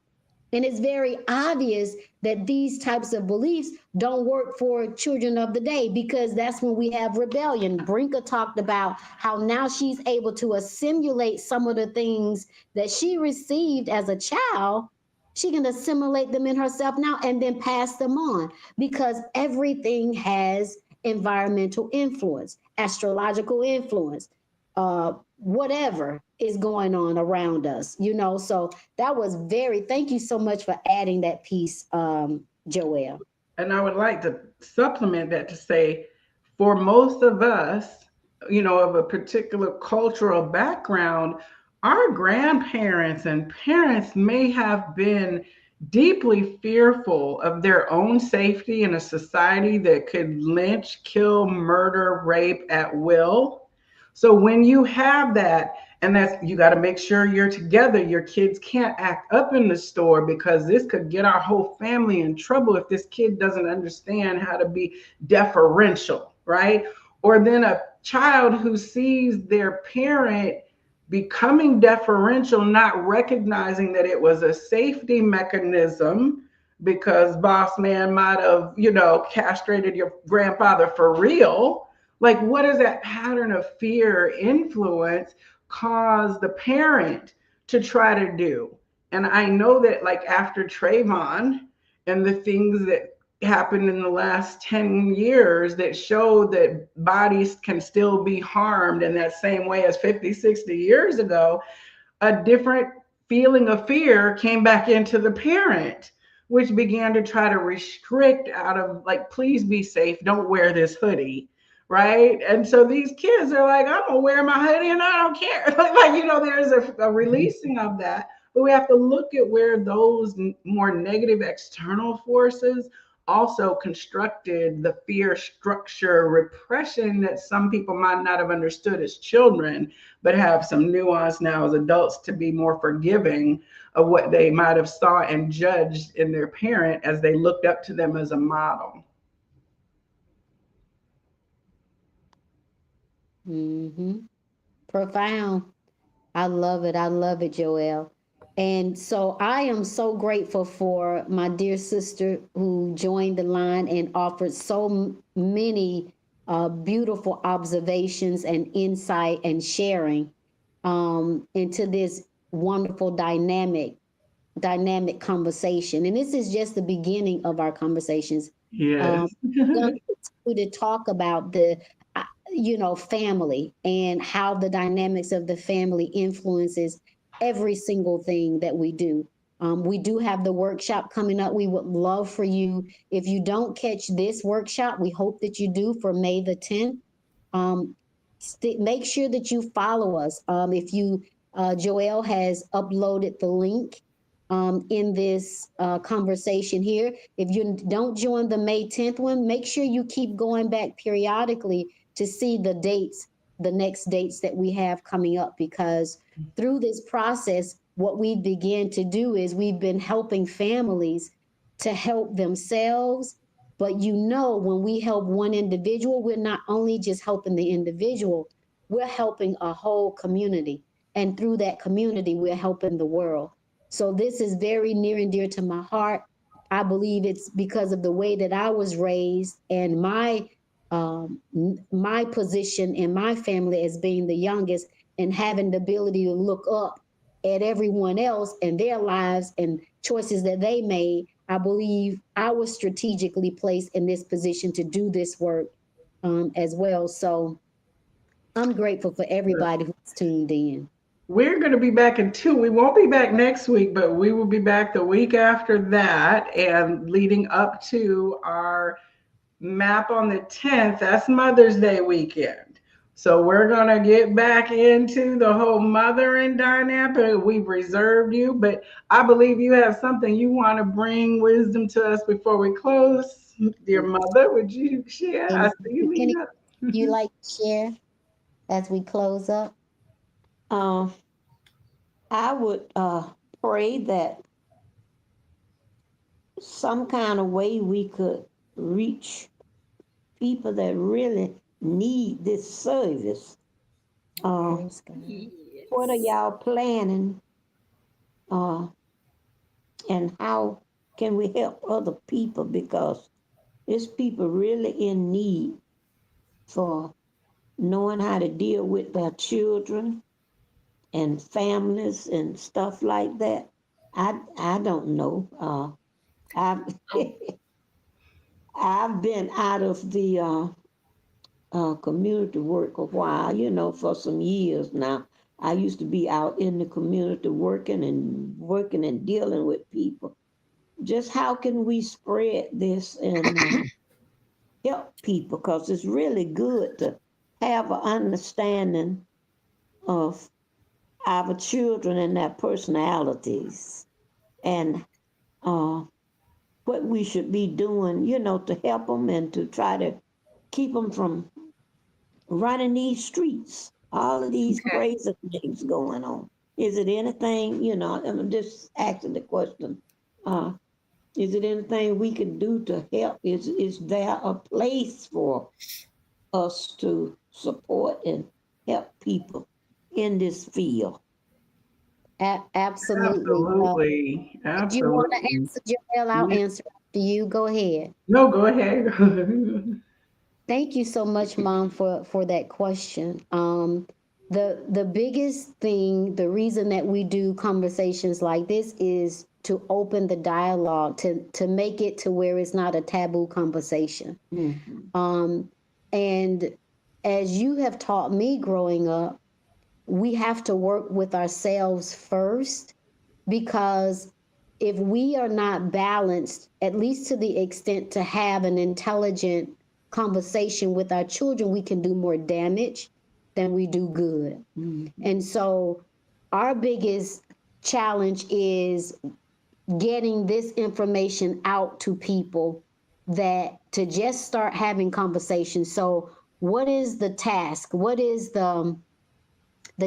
And it's very obvious that these types of beliefs don't work for children of the day, because that's when we have rebellion. Brinker talked about how now she's able to assimilate some of the things that she received as a child. She can assimilate them in herself now and then pass them on, because everything has environmental influence, astrological influence, whatever is going on around us, you know. So that was very, thank you so much for adding that piece, Joelle. and I would like to supplement that to say, for most of us, of a particular cultural background, our grandparents and parents may have been deeply fearful of their own safety in a society that could lynch, kill, murder, rape at will. So when you have that, and that's, you got to make sure you're together. Your kids can't act up in the store because this could get our whole family in trouble if this kid doesn't understand how to be deferential, right? Or then a child who sees their parent becoming deferential, not recognizing that it was a safety mechanism because boss man might have, castrated your grandfather for real. Like, what does that pattern of fear influence cause the parent to try to do? And I know that, like, after Trayvon and the things that happened in the last 10 years that showed that bodies can still be harmed in that same way as 50, 60 years ago, a different feeling of fear came back into the parent, which began to try to restrict out of like, please be safe, don't wear this hoodie. Right. And so these kids are like, I'm gonna wear my hoodie and I don't care. There's a releasing of that. But we have to look at where those more negative external forces also constructed the fear structure repression that some people might not have understood as children, but have some nuance now as adults to be more forgiving of what they might have saw and judged in their parent as they looked up to them as a model. Mm-hmm. Profound. I love it. I love it, Joelle. And so I am so grateful for my dear sister who joined the line and offered so many beautiful observations and insight and sharing into this wonderful dynamic conversation. And this is just the beginning of our conversations. Um, Yes. we're going to continue to talk about the, family and how the dynamics of the family influences every single thing that we do. We do have the workshop coming up. We would love for you, if you don't catch this workshop, we hope that you do, for May the 10th. Um, Make sure that you follow us. If you, Joelle has uploaded the link in this conversation here. If you don't join the May 10th one, make sure you keep going back periodically to see the dates, the next dates that we have coming up, because through this process, what we begin to do is we've been helping families to help themselves. But when we help one individual, we're not only just helping the individual, we're helping a whole community. And through that community, we're helping the world. So this is very near and dear to my heart. I believe it's because of the way that I was raised and my position in my family as being the youngest and having the ability to look up at everyone else and their lives and choices that they made. I believe I was strategically placed in this position to do this work as well. So I'm grateful for everybody who's tuned in. We're going to be back in two. We won't be back next week, but we will be back the week after that and leading up to our map on the 10th. That's Mother's Day weekend. So we're going to get back into the whole mothering dynamic. We've reserved you, but I believe you have something you want to bring wisdom to us before we close. Dear mother, would you share? I And see you any lean up. you like to share as we close up? Uh, I would pray that some kind of way we could reach people that really need this service. Uh, Praise God. what are Yes. y'all planning? Uh, and how can we help other people? Because there's people really in need for knowing how to deal with their children and families and stuff like that. I don't know. I've I've been out of the community work a while, for some years now. I used to be out in the community working and dealing with people. Just how can we spread this and help people? Because it's really good to have an understanding of our children and their personalities and uh, what we should be doing, to help them and to try to keep them from running these streets, all of these Okay. crazy things going on. Is it anything, I'm just asking the question, uh, is it anything we can do to help? Is there a place for us to support and help people in this field? Absolutely. Absolutely. Did you want to Absolutely. answer, Joelle? I'll answer after you. Go ahead. No, go ahead. Thank you so much, Mom, for that question. The biggest thing, the reason that we do conversations like this is to open the dialogue, to make it to where it's not a taboo conversation. Mhm. Um, and as you have taught me growing up, we have to work with ourselves first because if we are not balanced, at least to the extent to have an intelligent conversation with our children, we can do more damage than we do good. Mhm. And so, our biggest challenge is getting this information out to people that to just start having conversations. So, what is the task? What is the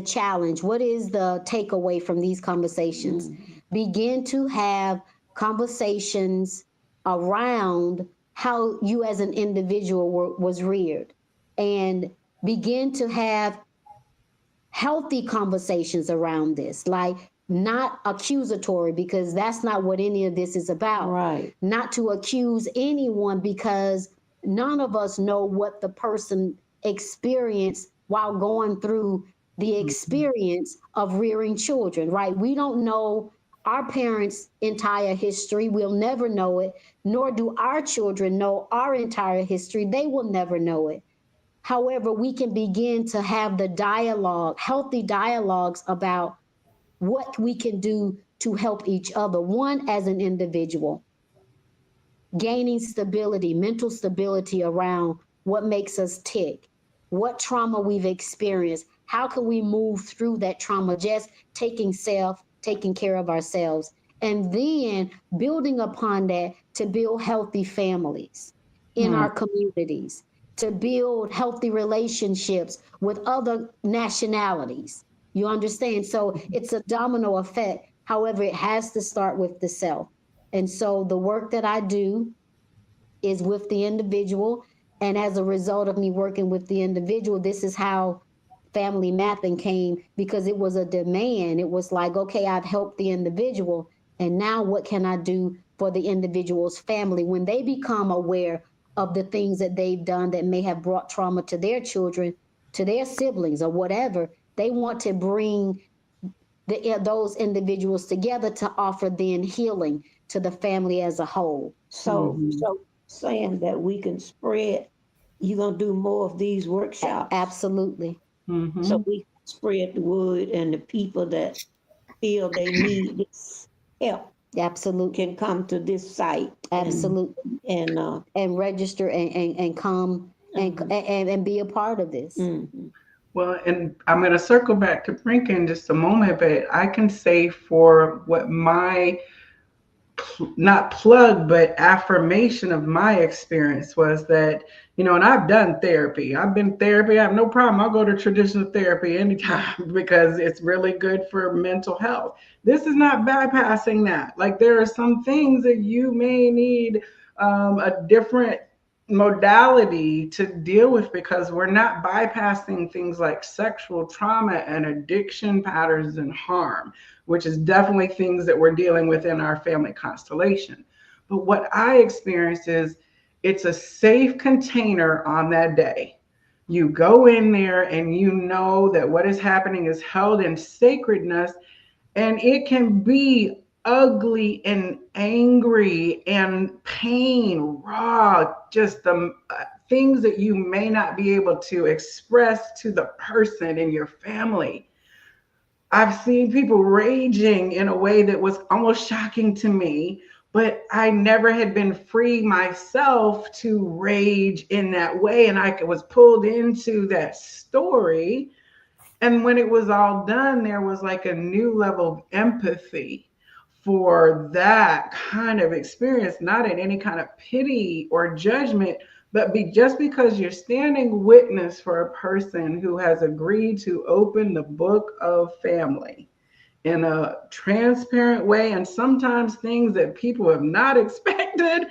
challenge? What is the takeaway from these conversations? Mhm. Begin to have conversations around how you as an individual was reared and begin to have healthy conversations around this, like not accusatory, because that's not what any of this is about. Right. Not to accuse anyone because none of us know what the person experienced while going through the experience of rearing children, right? We don't know our parents' entire history. We'll never know it, nor do our children know our entire history. They will never know it. However, we can begin to have the dialogue, healthy dialogues about what we can do to help each other. One, as an individual, gaining stability, mental stability around what makes us tick, what trauma we've experienced, how can we move through that trauma, just taking care of ourselves. And then building upon that to build healthy families in Hmm. our communities, to build healthy relationships with other nationalities. You understand? So it's a domino effect. However, it has to start with the self. And so the work that I do is with the individual. And as a result of me working with the individual, this is how family mapping came because it was a demand. It was like, okay, I've helped the individual, and now what can I do for the individual's family when they become aware of the things that they've done that may have brought trauma to their children, to their siblings, or whatever. They want to bring those individuals together to offer then healing to the family as a whole. So, Mhm. so saying that we can spread, you're gonna do more of these workshops, Absolutely. so Mhm. we can spread the word, and the people that feel they need this help Absolutely. can come to this site Absolutely. and And register and come uh-huh. and be a part of this. Mhm. Well, and I'm going to circle back to Brinker in just a moment, but I can say for what my not plug, but affirmation of my experience was that, and I've done therapy. I've been therapy. I have no problem. I'll go to traditional therapy anytime because it's really good for mental health. This is not bypassing that. Like there are some things that you may need a different modality to deal with because we're not bypassing things like sexual trauma and addiction patterns and harm, which is definitely things that we're dealing with in our family constellation. But what I experienced is it's a safe container on that day. You go in there and you know that what is happening is held in sacredness, and it can be ugly and angry and pain, raw, just the things that you may not be able to express to the person in your family. I've seen people raging in a way that was almost shocking to me, but I never had been free myself to rage in that way. And I was pulled into that story. And when it was all done, there was like a new level of empathy for that kind of experience, not in any kind of pity or judgment, but just because you're standing witness for a person who has agreed to open the book of family in a transparent way, and sometimes things that people have not expected,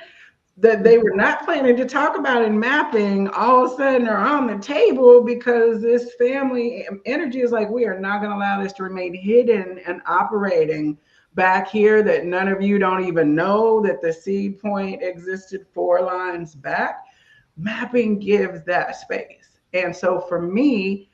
that they were not planning to talk about in mapping, all of a sudden are on the table because this family energy is like, we are not going to allow this to remain hidden and operating back here, that none of you don't even know that the seed point existed 4 lines back. Mapping gives that space. And so for me,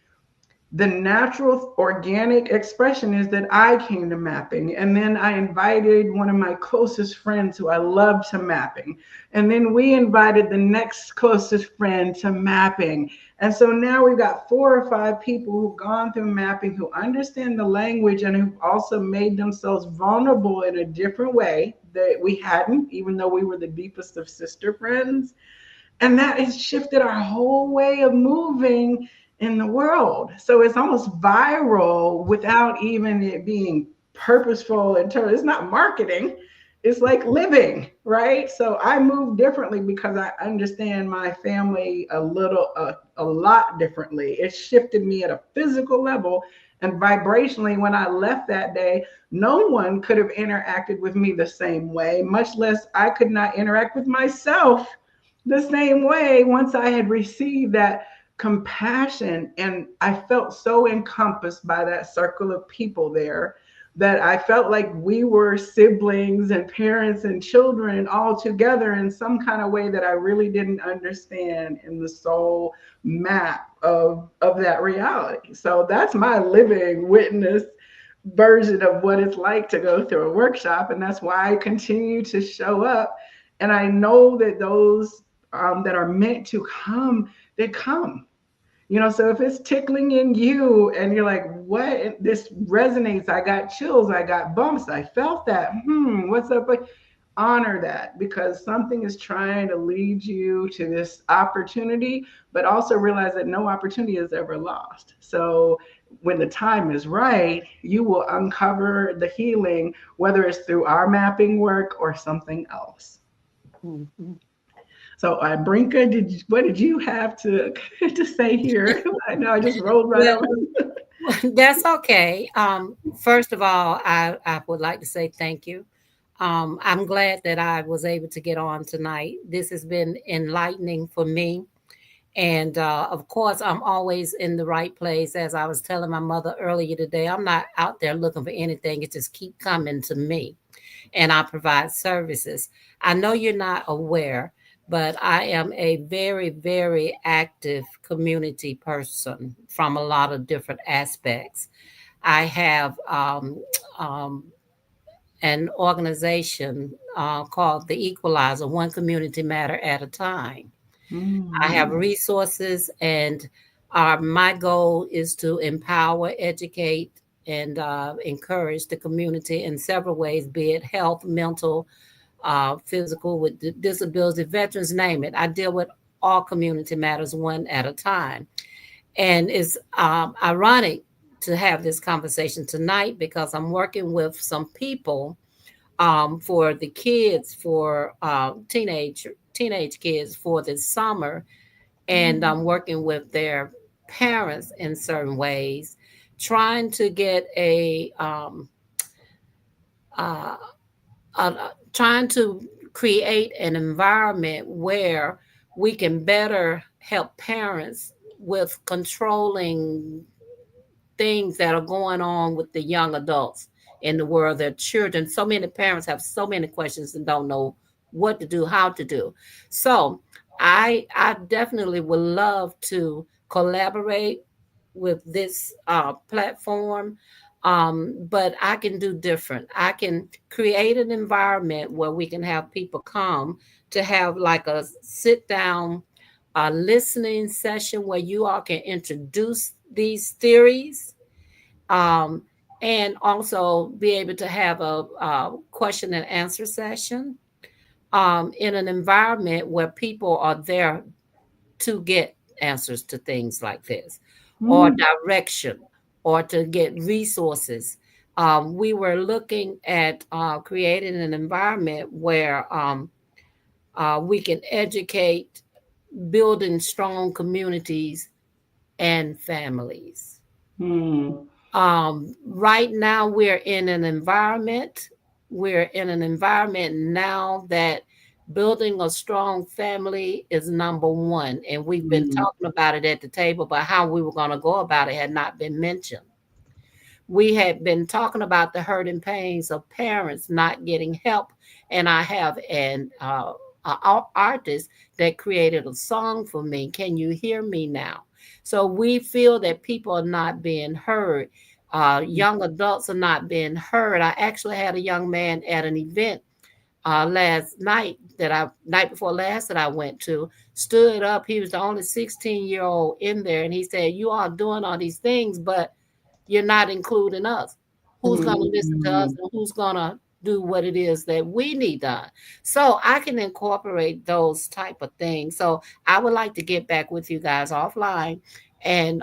the natural organic expression is that I came to mapping, and then I invited one of my closest friends who I love to mapping, and then we invited the next closest friend to mapping. And so now we've got 4 or 5 people who've gone through mapping, who understand the language and who've also made themselves vulnerable in a different way that we hadn't, even though we were the deepest of sister friends. And that has shifted our whole way of moving in the world. So it's almost viral without even it being purposeful in terms, it's not marketing. It's like living, right? So I move differently because I understand my family a lot differently. It shifted me at a physical level and vibrationally. When I left that day, no one could have interacted with me the same way, much less I could not interact with myself the same way once I had received that compassion. And I felt so encompassed by that circle of people there that I felt like we were siblings and parents and children all together in some kind of way that I really didn't understand in the soul map of that reality. So that's my living witness version of what it's like to go through a workshop. And that's why I continue to show up. And I know that those that are meant to come, they come. So if it's tickling in you and you're like, what? This resonates. I got chills. I got bumps. I felt that. What's up? Honor that, because something is trying to lead you to this opportunity, but also realize that no opportunity is ever lost. So when the time is right, you will uncover the healing, whether it's through our mapping work or something else. Mhm. So, Brinka, what did you have to to say here? I know I just rolled right Well, over. that's okay. First of all, I would like to say thank you. I'm glad that I was able to get on tonight. This has been enlightening for me. And of course, I'm always in the right place. As I was telling my mother earlier today, I'm not out there looking for anything. It just keep coming to me, and I provide services. I know you're not aware, but I am a very, very active community person from a lot of different aspects. I have um, an organization called the Equalizer, one community matter at a time. I have Mm. resources, and my goal is to empower, educate, and encourage the community in several ways, be it health, mental, physical, with disability, veterans, name it. I deal with all community matters one at a time. And it's ironic to have this conversation tonight because I'm working with some people for the kids, for teenage kids for this summer, and I'm working with their parents in certain ways, trying to get uh, trying to create an environment where we can better help parents with controlling things that are going on with the young adults in the world, their children. So many parents have so many questions and don't know what to do, how to do. So I definitely would love to collaborate with this platform. But I can do different. I can create an environment where we can have people come to have like a sit down listening session where you all can introduce these theories, um, and also be able to have a question and answer session in an environment where people are there to get answers to things like this, or Mm. direction, or to get resources. We were looking at creating an environment where we can educate, building strong communities and families. Mm. Right now, we're in an environment now that building a strong family is number one. And we've been Mm. talking about it at the table, but how we were going to go about it had not been mentioned. We had been talking about the hurt and pains of parents not getting help, and I have an artist that created a song for me. Can you hear me now? So we feel that people are not being heard. Young adults are not being heard. I actually had a young man at an event last night that I night before last that I went to, stood up. He was the only 16-year-old in there, and he said, "You are doing all these things, but you're not including us. Who's going to listen to us, Mm. and who's going to do what it is that we need done?" So I can incorporate those type of things. So I would like to get back with you guys offline and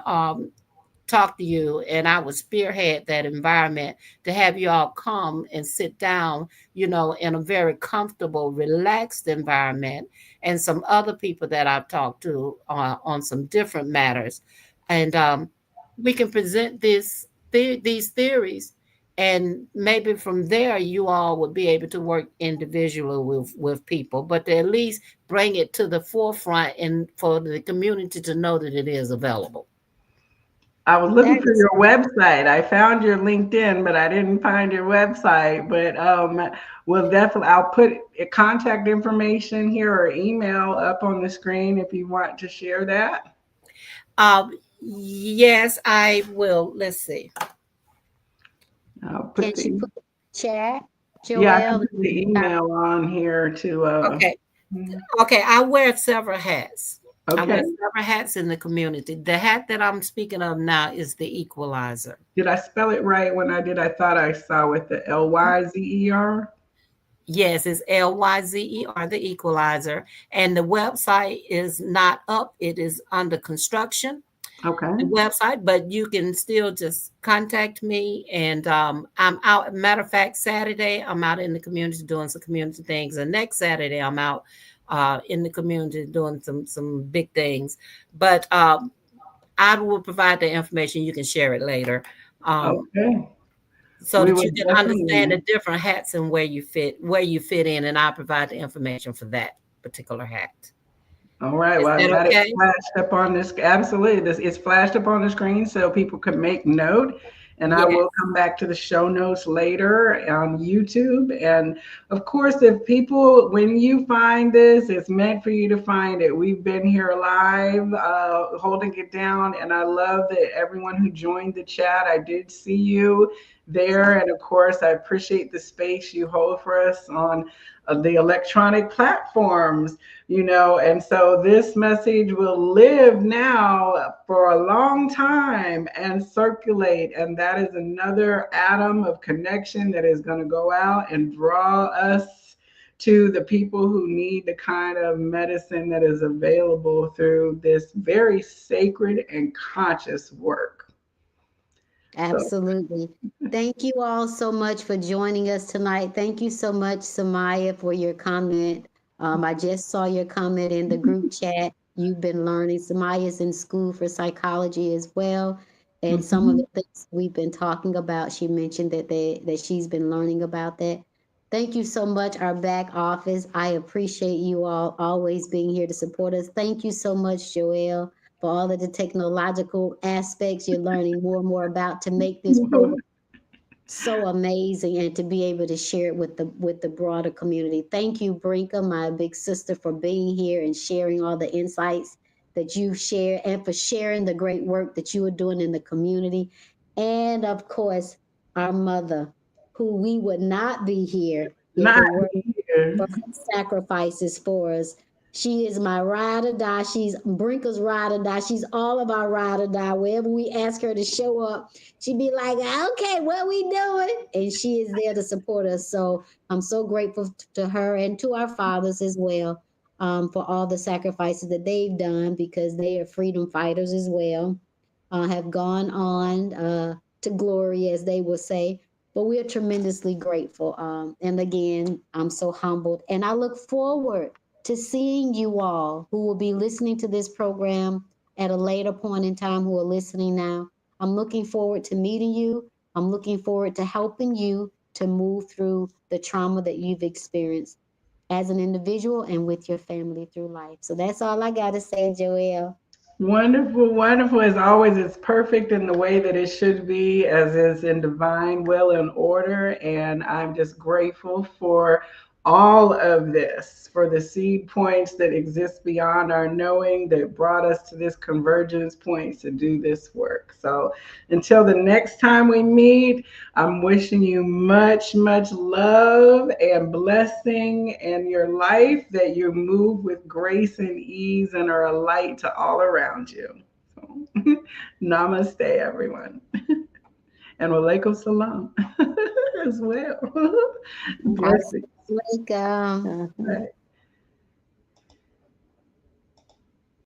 talk to you, and I would spearhead that environment to have you all come and sit down, in a very comfortable, relaxed environment, and some other people that I've talked to on some different matters, and we can present these theories, and maybe from there you all would be able to work individually with people, but to at least bring it to the forefront and for the community to know that it is available. I was That looking for is your website. I found your LinkedIn, but I didn't find your website. But we'll definitely, I'll put contact information here or email up on the screen if you want to share that. Um, yes, I will. Let's see. I'll can put she the put in the chat, Yeah, I can Joelle? put the email on here to Okay. Okay. I wear several hats. I wear okay. several hats in the community. The hat that I'm speaking of now is the equalizer. Did I spell it right when I did? I thought I saw with the Lyzer. Yes, it's Lyzer, the equalizer. And the website is not up, it is under construction. Okay. The website, but you can still just contact me. And I'm out. Matter of fact, Saturday I'm out in the community doing some community things, and next Saturday I'm out in the community doing some big things. But I will provide the information. You can share it later, um, Okay. so We that will you can understand definitely. the different hats and where you fit in, and I provide the information for that particular hat. All right. Is Well, I've that got it okay? flashed up on this. Absolutely. This it's flashed up on the screen so people can make note. And I will Yes. come back to the show notes later on YouTube. And of course, if people, when you find this, it's meant for you to find it. We've been here live, holding it down. And I love that everyone who joined the chat, I did see you there. And of course, I appreciate the space you hold for us on the electronic platforms, and so this message will live now for a long time and circulate. And that is another atom of connection that is going to go out and draw us to the people who need the kind of medicine that is available through this very sacred and conscious work. So, Absolutely. Thank you all so much for joining us tonight. Thank you so much, Samaya, for your comment. I just saw your comment in the group chat. You've been learning. Samaya's in school for psychology as well. And some of mhm. the things we've been talking about, she mentioned that she's been learning about that. Thank you so much, our back office. I appreciate you all always being here to support us. Thank you so much, Joelle, for all of the technological aspects you're learning more and more about to make this program so amazing and to be able to share it with the broader community. Thank you, Brinka, my big sister, for being here and sharing all the insights that you share and for sharing the great work that you are doing in the community. And of course, our mother, who we would not be here if Not it were here. for her sacrifices for us. She is my ride or die. She's Brinker's ride or die. She's all of our ride or die. Wherever we ask her to show up, she'd be like, okay, what we doing? And she is there to support us. So I'm so grateful to her and to our fathers as well, for all the sacrifices that they've done because they are freedom fighters as well, have gone on to glory, as they will say. But we are tremendously grateful. And again, I'm so humbled. And I look forward to seeing you all who will be listening to this program at a later point in time, who are listening now. I'm looking forward to meeting you. I'm looking forward to helping you to move through the trauma that you've experienced as an individual and with your family through life. So that's all I got to say, Joelle. Wonderful, wonderful. As always, it's perfect in the way that it should be, as is in divine will and order. And I'm just grateful for all of this, for the seed points that exist beyond our knowing that brought us to this convergence point to do this work. So until the next time we meet, I'm wishing you much, much love and blessing in your life, that you move with grace and ease and are a light to all around you. So, namaste, everyone. And walaikum salam as well. Blessings. Welcome. Uh-huh. Right.